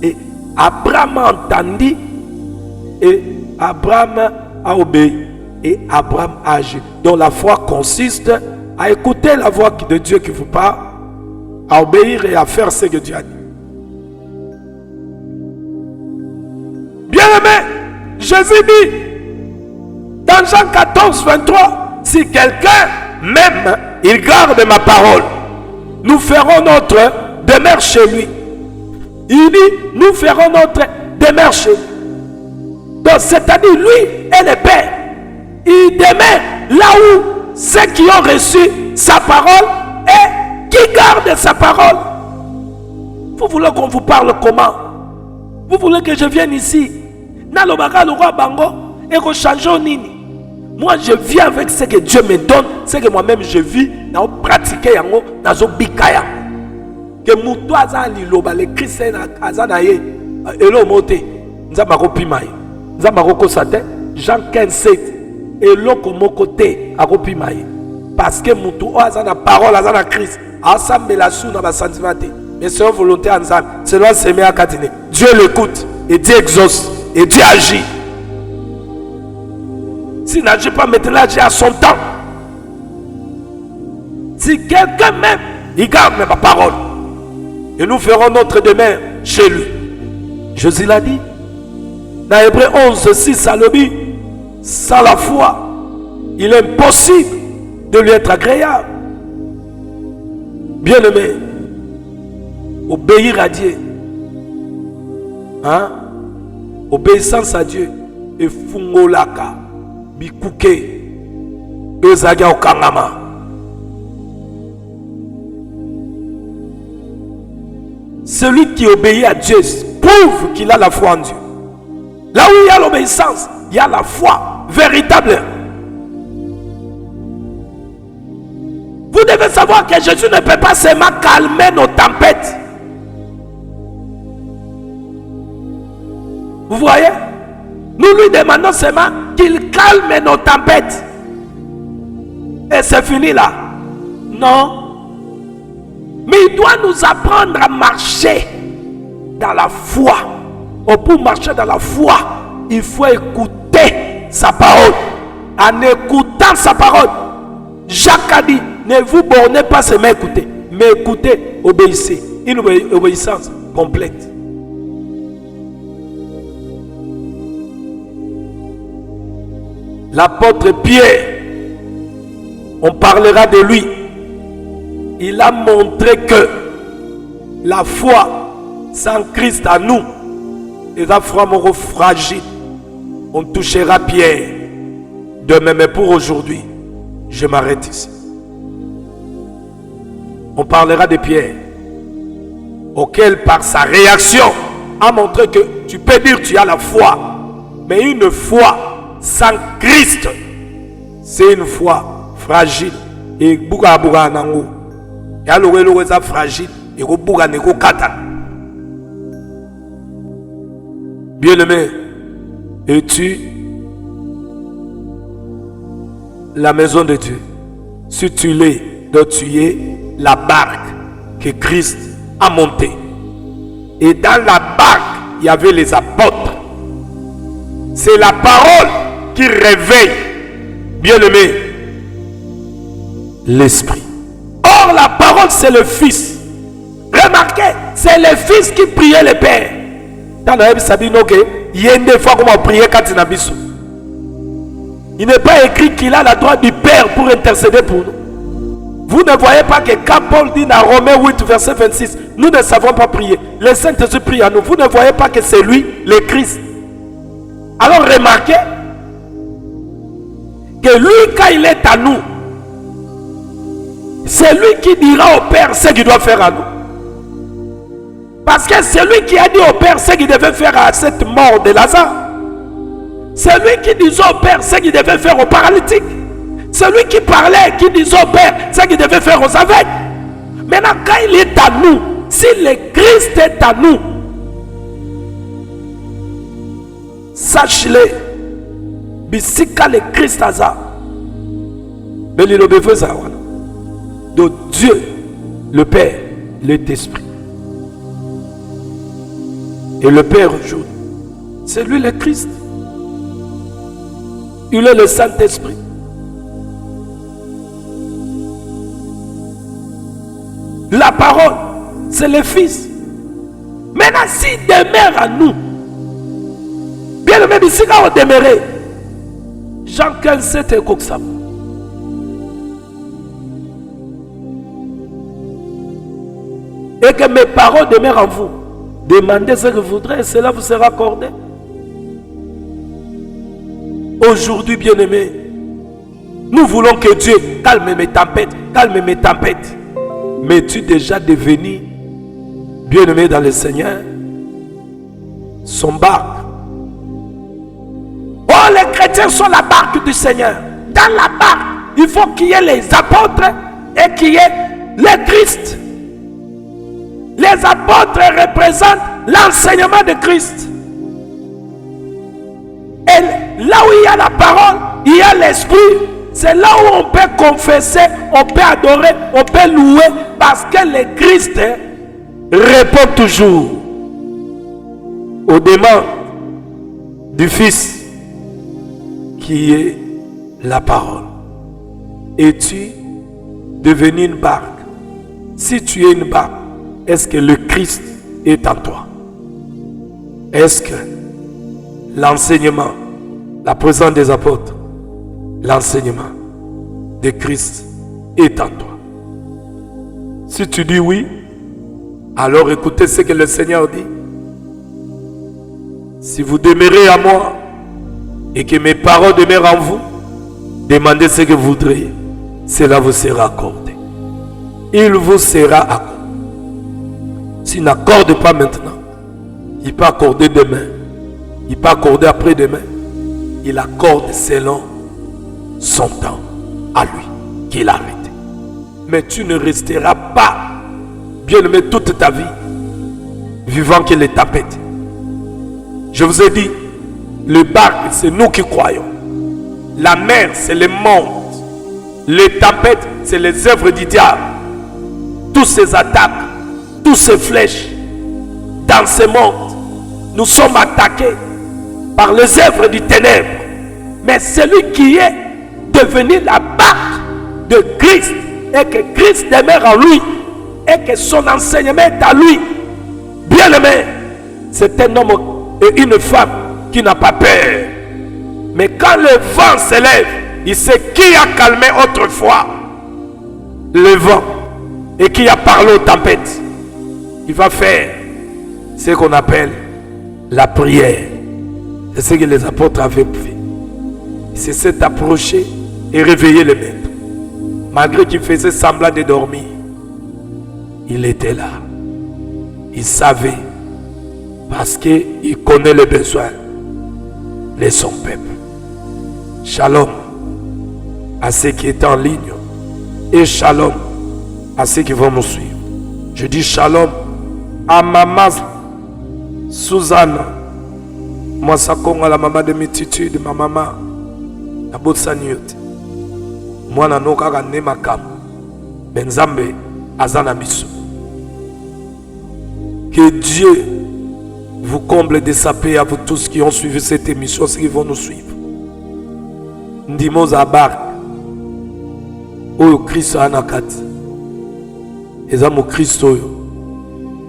Et Abraham a entendu. Et Abraham a obéi. Et Abraham a agi. Donc la foi consiste à écouter la voix de Dieu qui vous parle, à obéir et à faire ce que Dieu a dit. Bien aimé, Jésus dit dans Jean 14, 23, si quelqu'un m'aime, il garde ma parole. Nous ferons notre demeure chez lui. Il dit, nous ferons notre demeure chez lui. Donc, c'est-à-dire, lui et le Père, il demeure là où ceux qui ont reçu sa parole et qui gardent sa parole. Vous voulez qu'on vous parle comment? Vous voulez que je vienne ici? Nalobaka le roi Bango et qu'on change au nini. Moi, je viens avec ce que Dieu me donne, ce que moi-même je vis, dans pratiquer yango, dans zo bikaya. Que muto azali loba le Christ azana ye, elo mote, nzamba ko pimaye, nzamba ko kosate, Jean 15:7, elo komo kote akopimaye. Parce que muto azana parole azana Christ, assemble la sou na ba sentiment. Mais selon volonté ensemble, selon s'aimer à Katine. Dieu l'écoute et Dieu exauce et Dieu agit. S'il n'agit pas maintenant, agit à son temps. Si quelqu'un m'aime, il garde ma parole. Et nous ferons notre demeure chez lui. Jésus l'a dit. Dans Hébreux 11:6, à l'obéit, sans la foi, il est impossible de lui être agréable. Bien aimé, obéir à Dieu. Hein? Obéissance à Dieu. Et fungolaka. Bikuke, Bezaga Okangama. Celui qui obéit à Dieu prouve qu'il a la foi en Dieu. Là où il y a l'obéissance, il y a la foi véritable. Vous devez savoir que Jésus ne peut pas seulement calmer nos tempêtes. Vous voyez? Nous lui demandons seulement qu'il calme nos tempêtes. Et c'est fini là. Non. Mais il doit nous apprendre à marcher dans la foi. Pour marcher dans la foi, il faut écouter sa parole. En écoutant sa parole, Jacques a dit, ne vous bornez pas seulement écouter, mais écoutez, obéissez. une obéissance complète. L'apôtre Pierre, on parlera de lui. Il a montré que la foi sans Christ à nous est vraiment fragile. On touchera Pierre demain, mais pour aujourd'hui, je m'arrête ici. On parlera de Pierre, auquel par sa réaction a montré que tu peux dire que tu as la foi, mais une foi sans Christ, c'est une foi fragile. Et bouga bouga nango, ya lowe ça fragile, et go bouga neko kata. Bien-aimé, es-tu la maison de Dieu? Si tu l'es, donc tu es la barque que Christ a montée. Et dans la barque, il y avait les apôtres. C'est la parole qui réveille, bien-aimé, l'esprit. Or, la parole, c'est le Fils. Remarquez, c'est le Fils qui priait le Père. Dans la Bible, ça dit il y a des fois comment prier quand il a mis. Il n'est pas écrit qu'il a la droit du Père pour intercéder pour nous. Vous ne voyez pas que quand Paul dit dans Romains 8, verset 26, nous ne savons pas prier. Le Saint-Esprit prie à nous. Vous ne voyez pas que c'est lui, le Christ. Alors remarquez que lui, quand il est à nous, c'est lui qui dira au Père ce qu'il doit faire à nous. Parce que c'est lui qui a dit au Père ce qu'il devait faire à cette mort de Lazare. C'est lui qui disait au Père ce qu'il devait faire aux paralytiques. C'est lui qui parlait, qui disait au Père ce qu'il devait faire aux aveugles. Maintenant, quand il est à nous, si le Christ est à nous, sache-le, bisika le Christ a ça. Mais il obéit ça. De Dieu, le Père, l'Esprit. Et le Père aujourd'hui, c'est lui le Christ. Il est le Saint-Esprit. La parole, c'est le Fils. Maintenant, s'il demeure à nous, bien aimé, si on demeure, Jean 15, 7 et comme ça. Et que mes paroles demeurent en vous. Demandez ce que vous voudrez et cela vous sera accordé. Aujourd'hui, bien-aimés, nous voulons que Dieu calme mes tempêtes, calme mes tempêtes. Mais es-tu déjà devenu, bien-aimé dans le Seigneur, son barque? Oh, les chrétiens sont la barque du Seigneur. Dans la barque, il faut qu'il y ait les apôtres et qu'il y ait le Christ. Les apôtres représentent l'enseignement de Christ. Et là où il y a la parole, il y a l'esprit. C'est là où on peut confesser, on peut adorer, on peut louer. Parce que le Christ répond toujours aux demandes du Fils qui est la parole. Es-tu devenu une barque? Si tu es une barque, est-ce que le Christ est en toi? Est-ce que l'enseignement, la présence des apôtres, l'enseignement de Christ est en toi? Si tu dis oui, alors écoutez ce que le Seigneur dit. Si vous demeurez à moi et que mes paroles demeurent en vous, demandez ce que vous voudrez, cela vous sera accordé. Il vous sera accordé. S'il n'accorde pas maintenant, il peut accorder demain, il peut accorder après-demain. Il accorde selon son temps à lui qu'il a arrêté. Mais tu ne resteras pas, bien-aimé, toute ta vie vivant que les tapettes. Je vous ai dit, le barque, c'est nous qui croyons. La mer, c'est le monde. Les tapettes, c'est les œuvres du diable. Toutes ces attaques, toutes ces flèches, dans ce monde, nous sommes attaqués par les œuvres du ténèbre. Mais celui qui est devenu la barque de Christ et que Christ demeure en lui, et que son enseignement est à lui. Bien-aimé, c'est un homme et une femme qui n'a pas peur. Mais quand le vent s'élève, il sait qui a calmé autrefois le vent et qui a parlé aux tempêtes. Il va faire ce qu'on appelle la prière. C'est ce que les apôtres avaient fait. Il s'est approché et réveillé le maître. Malgré qu'il faisait semblant de dormir, il était là. Il savait, parce qu'il connaît les besoins de son peuple. Shalom à ceux qui étaient en ligne et shalom à ceux qui vont nous suivre. Je dis shalom à maman Suzanne. Moi, ça conga la maman de multitude, ma maman. La botte saniote. Moi, na no kaka ne makam. Benzambe azana biso. Que Dieu vous comble de sa paix à vous tous qui ont suivi cette émission, ceux qui vont nous suivre. Ndimo Zabar. Oyo Christ anakati. Ezamo Christ oyo.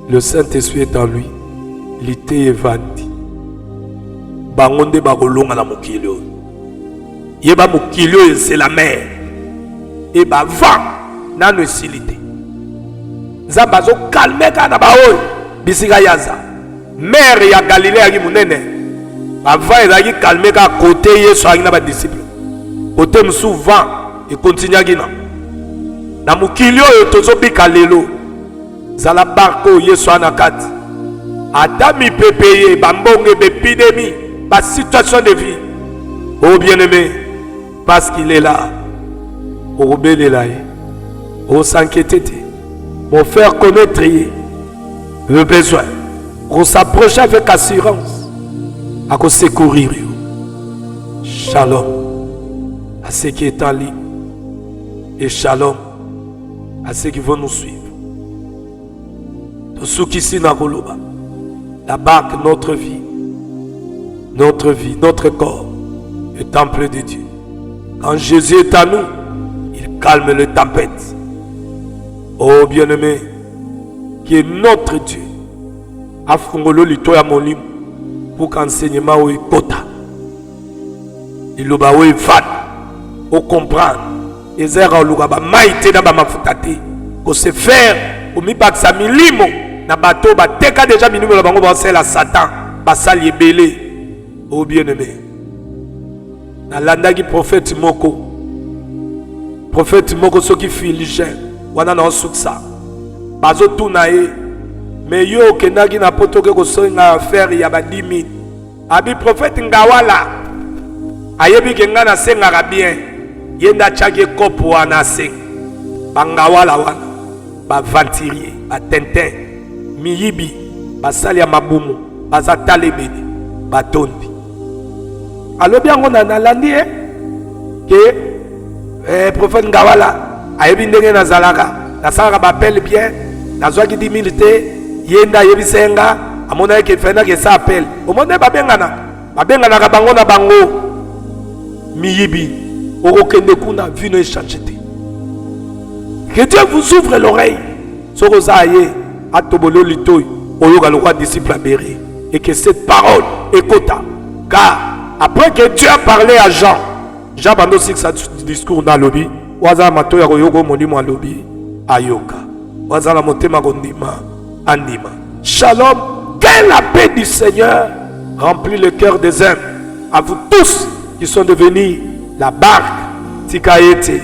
Le Saint-Esprit est en lui. L'ité est vandi. Bangonde bakolonga na mokili oyo. Yeba mokili oyo c'est la mer. Et ba vent nano esilité. Nzambe azo calmer kana ba oyo bisika yaza. Mer ya Galilée aki munene. Ba vent ezaki calmer ka côté Yesu aki na ba disciples. Côté msou vent et continue kina. Na mokili oyo tozobika lelo. Zala barko Yesu anakati. Ata mi pepeye bambonge bépidémie, ba situation de vie. Oh bien-aimé, parce qu'il est là. Au rebelle là, au s'inquiéter, pour faire connaître le besoin, pour s'approcher avec assurance, à cause secourir. Shalom à ceux qui sont en ligne et shalom à ceux qui vont nous suivre. Tous ceux qui sont dans Goloba, la barque, notre vie, notre corps, le temple de Dieu. Quand Jésus est à nous, il calme les tempêtes. Oh bien-aimé, qui est notre Dieu, a fongolo litoya molim pour qu'enseignement ou kota. Il lo ba we fat au comprendre. Ezera oluga ba maite na ba mafutati ko se faire au mi baksa milimo na bateau ba teka déjà minimo la bango ba sela Satan ba sali ebele. Oh bien-aimé, na landaki prophète moko soki philigien wana na osuksa bazo tuna ye mais yo kendaki na potoke kosenga affaire ya ba 10 000 abi prophète ngawala ayebi kenga na senga bien yenda chake kopo wana senga bangawala wana ba venturier ba tintin miyibi basali ya mabumu baza talebele batondi alobi yango na landi que prophète ngawala ayebi ndenge nazalaka nasalaka bapele bien nazwaki 10 000 te yenda ayebi senga amona ke fenda ke sa appel omona babenganaka bango na bango miyibi okokende kuna vino échange te. Que Dieu vous ouvre l'oreille soko zaye atobolo litoy oyoka le roi disciple abéré et que cette parole écouta car après que Dieu a parlé à Jean bando six sa discours dans lobby waza matoya koyoko molimo a lobby ayoka waza la motema kondima andima. Shalom, que la paix du Seigneur remplit le cœur des hommes à vous tous qui sont devenus la barque Tikaete.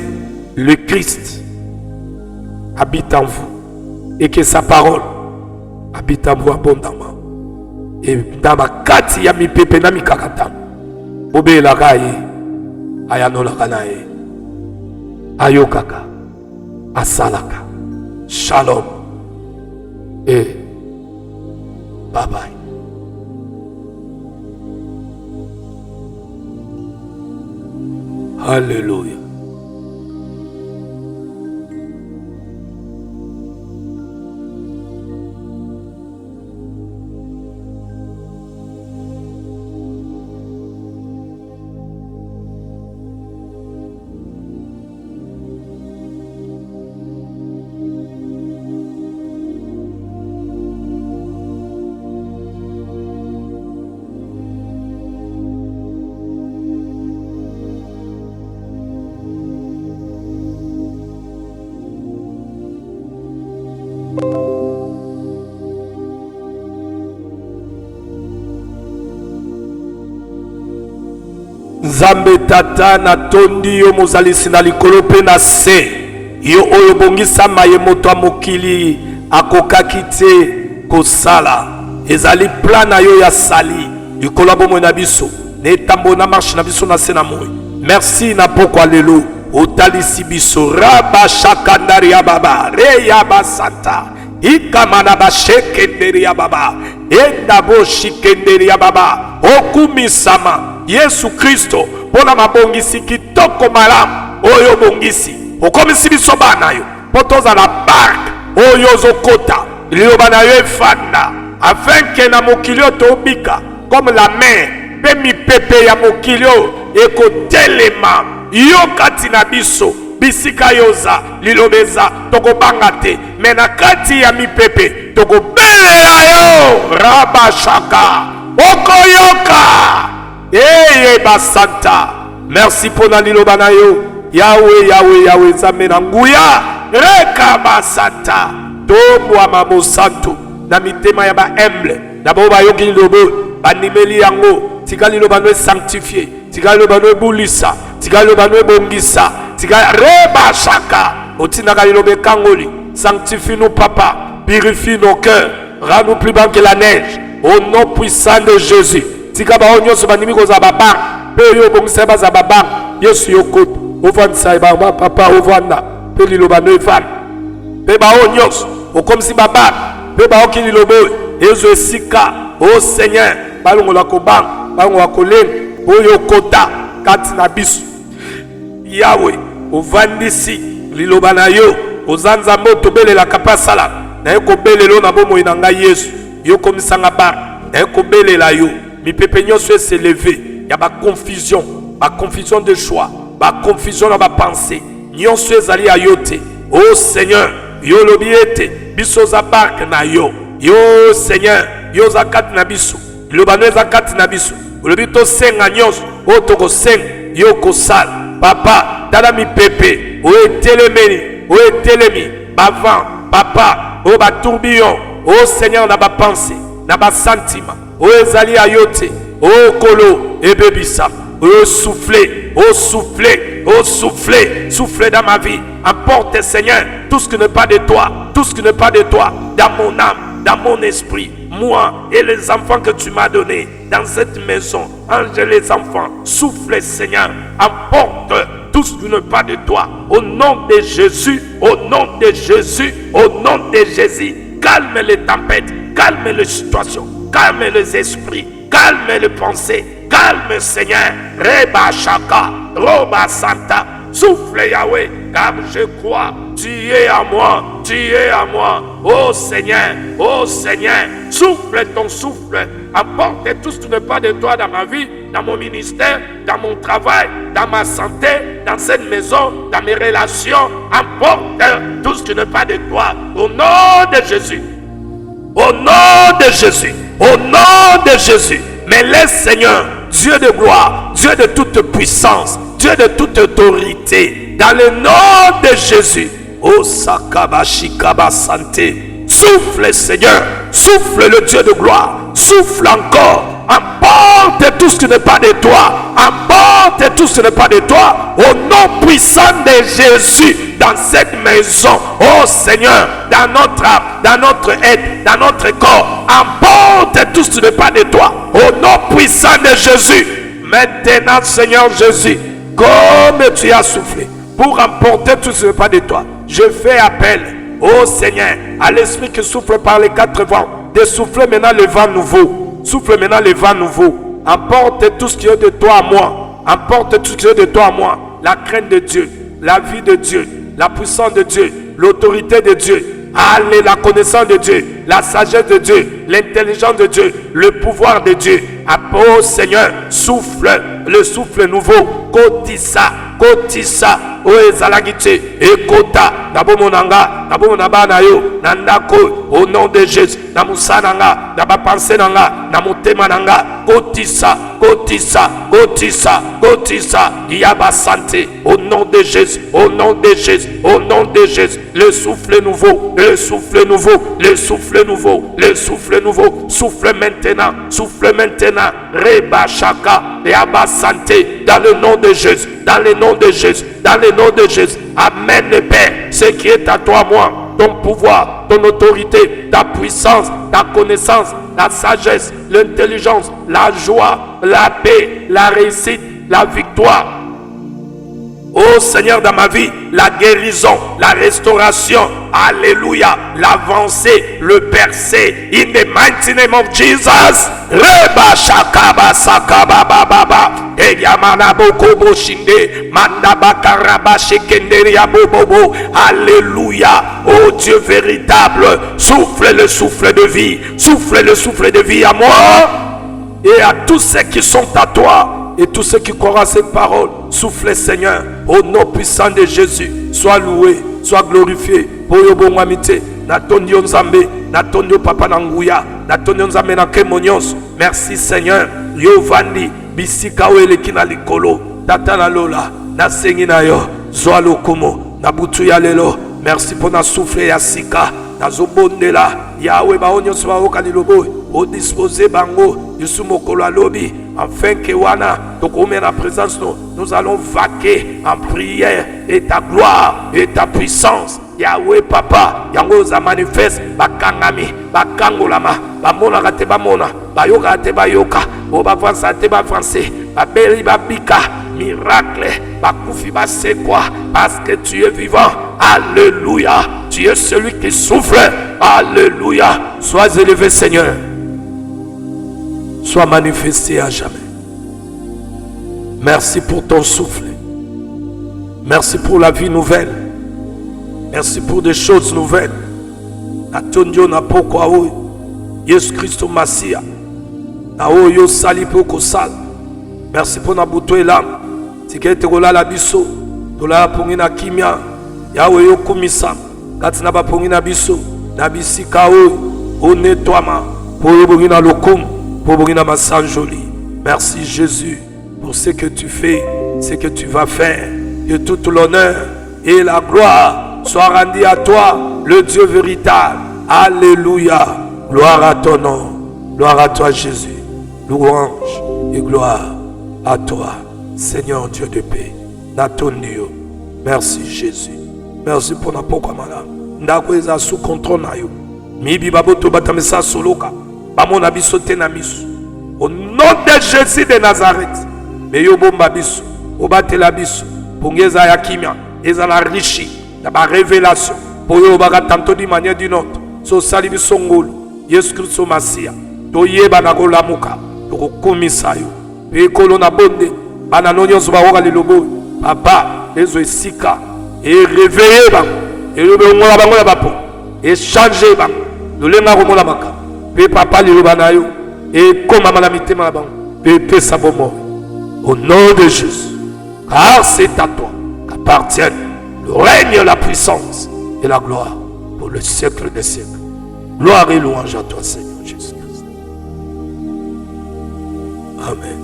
Le Christ habite en vous et que sa parole habite en vous abondamment et dans ma kati ya mi pepe na mi kakata bobe la kaye ayanola kanaye ayokaka asalaka. Shalom et bye bye. Alléluia. Nzambe tata na tondi yo mozalisi na likolo pe na se. Yo oyo bongisa maye moto mokili akokaki te kosala. Ezali plan na yo ya sali. Likolo bomo na biso. Ne tambo na marche na biso na se na moi. Merci na poko lelo. Otalisi biso raba shakandari ya baba. Re ya basanta. Ikamana ba shekenderi ya baba. Endabo shikenderi ya baba. Okumisama. Yesu Kristo. Pona mabongisi kitoko malamu. Oyo bongisi. Okomisi biso bana yo. Potoza la barque. Oyo zokota. Liloba na yo efanda. Afin que na mokilio tobika. Comme la mer. Pe mi pepe ya mokilio. Eko telema. Yo kati na biso. Bisika yoza. Lilobeza. Toko bangate. Mena kati ya mi pepe. Toko belela yo. Raba shaka. Okoyoka. Eye basanta. Merci pour na liloba na yo. Yahweh, Yahweh, Yahweh, Zamena Nguya, Reka Basanta, Tombwa Mamo Santo, Namitema Yaba Emble, Naboba Yogi Lobo, Banimeli Yango, Tigali Lobanwe sanctifié, Tigali Lobanwe Boulissa, Tigali Lobanwe Bongissa, Tigali Reba Shaka, Otinagali Lobe Kangoli, sanctifie-nous, Papa, purifie nos cœurs, rends-nous plus blancs que la neige, au nom puissant de Jésus, Tigaba Onyo Banimiko Zababa, Peyo Bongseba Zababa, Yesu Yokot. Ovan saiba papa ovanda peli lobano evan pe ba onyos o comme si baba pe ba okili lobo ezo esika o Seigneur balongo la kobang balongo la kolen oyo kota kati na biso Yahweh ovandisi lilobana yo ozanza moto belela kapasala na yeko belelo na bomo inanga Yesu yo komisanga bar na yeko belela yo mi pepe nyonso s'élever ya ba confusion de choix. Ba confusion na ba pensée nyonso ezali ayote oh Seigneur yo lobiete biso za barke na yo Seigneur yo za kati na biso lobano za kati na biso lobito senga nyonso o toko senga yo kosala papa tala mi pepe o etelemi bavant papa o ba tourbillon oh Seigneur na ba pensée na ba sentiment o ezali ayote o kolo ebebisa oh souffler, souffler dans ma vie. Emporte Seigneur tout ce qui n'est pas de toi, dans mon âme, dans mon esprit, moi et les enfants que tu m'as donnés dans cette maison. Ange les enfants, souffle Seigneur, emporte tout ce qui n'est pas de toi. Au nom de Jésus, au nom de Jésus, au nom de Jésus, calme les tempêtes, calme les situations, calme les esprits, calme les pensées. Calme Seigneur, Reba Shaka, Roba Santa, souffle Yahweh, car je crois, tu es à moi, oh Seigneur, souffle ton souffle, apporte tout ce qui n'est pas de toi dans ma vie, dans mon ministère, dans mon travail, dans ma santé, dans cette maison, dans mes relations, apporte tout ce qui n'est pas de toi, au nom de Jésus, au nom de Jésus, au nom de Jésus. Mais laisse Seigneur, Dieu de gloire, Dieu de toute puissance, Dieu de toute autorité, dans le nom de Jésus, oh Sakabashikaba Santé, souffle Seigneur, souffle le Dieu de gloire, souffle encore, emporte tout ce qui n'est pas de toi, emporte tout ce qui n'est pas de toi, au nom puissant de Jésus, dans cette maison, oh Seigneur, dans notre âme, dans notre être, dans notre corps, emporte tout ce qui n'est pas de toi, au nom puissant de Jésus. Maintenant, Seigneur Jésus, comme tu as soufflé pour emporter tout ce qui n'est pas de toi, je fais appel, oh Seigneur, à l'esprit qui souffle par les quatre vents, de souffler maintenant le vent nouveau, souffle maintenant le vent nouveau, emporte tout ce qui est de toi à moi, emporte tout ce qui est de toi à moi, la crainte de Dieu, la vie de Dieu, la puissance de Dieu, l'autorité de Dieu, allez, la connaissance de Dieu, la sagesse de Dieu, l'intelligence de Dieu, le pouvoir de Dieu. Oh Seigneur, souffle, le souffle nouveau, kotisa, oh ezalagite, ekota, nabomonanga, nabona yo, nandako, au nom de Jésus, namusananga, nabapanse nanga, namutema nanga, kotisa, yaba santé, au nom de Jésus, au nom de Jésus, au nom de Jésus, le souffle nouveau, le souffle nouveau, le souffle nouveau, le souffle nouveau, souffle maintenant, Reba Shaka, et à ma santé, dans le nom de Jésus, dans le nom de Jésus, dans le nom de Jésus. Amen, Père, ce qui est à toi, moi, ton pouvoir, ton autorité, ta puissance, ta connaissance, la sagesse, l'intelligence, la joie, la paix, la réussite, la victoire. Oh Seigneur, dans ma vie, la guérison, la restauration, alléluia, l'avancée, le percé, in the mighty name of Jesus. Reba shakaba sakaba baba, eyamana boko boshinde, mandaba karaba shekenderi abobobo, alléluia. Oh Dieu véritable, souffle le souffle de vie, souffle le souffle de vie à moi et à tous ceux qui sont à toi. Et tous ceux qui croient à cette parole, soufflez Seigneur, au nom puissant de Jésus, sois loué, sois glorifié. Boyo bongwamite, natondio nzambe, natondio papa nanguya, natondio nzambe na kemonyos. Merci Seigneur, yo vandi, bisika weleki na likolo, tata na lola, na sengi na yo, zoa lokumo, na butu ya lelo. Merci pour na souffle ya sika, na zobondela, Yahweh baonyos baoka lilobo, o disposer bango, yusu mokolo alobi. Afin que la présence, nous allons vaquer en prière et ta gloire et ta puissance. Yahweh Papa, Yango za manifeste, bakangami, bakangolama, bamona rate bamona, bayoka te bayoka, oba français te ba français, babeli babika, miracle, bakufi c'est quoi? Parce que tu es vivant. Alléluia. Tu es celui qui souffle. Alléluia. Sois élevé Seigneur. Sois manifesté à jamais. Merci pour ton souffle. Merci pour la vie nouvelle. Merci pour des choses nouvelles. Natondio na poko aoy. Yesu Christo Masia. Na oyo sali poko sal. Merci pour na buto elam. Tikete kola la biso. Tola pongi na kimia. Yawe yo kumisa. Katina ba pongi na biso. Na bisika oy. O nettoiement. Pour yo bongi na lokum. Merci Jésus pour ce que tu fais, ce que tu vas faire. Que toute l'honneur et la gloire soient rendus à toi, le Dieu véritable. Alléluia. Gloire à ton nom. Gloire à toi Jésus. Louange et gloire à toi, Seigneur Dieu de paix. Natonio. Merci Jésus. Merci pour la poko mala. Ndako eza sous contrôle na yo. Mibi baboto batamesa soloka. Au nom de Jésus de Nazareth, mais yo bomba biso, obatela biso, pongeza ya kimia, ezala richi, na ba révélation, pour yo baka tantôt d'une manière d'une autre, so sali biso ngolo, Yesu Christo Masia, to yeba na kolamuka, to komisa yo, pe kolo na bonde, bana nonyo ba woka lilobo, papa, ezo esika, et réveiller ba, et yo be ngola bango ya bapo, et changer ba, dolenga ko mola maka. Papa Lilobanayo et comme Malamité Maban, Pépé Sabomo, au nom de Jésus, car c'est à toi qu'appartiennent le règne, la puissance et la gloire pour le siècle des siècles. Gloire et louange à toi, Seigneur Jésus-Christ. Amen.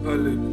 Hallelujah.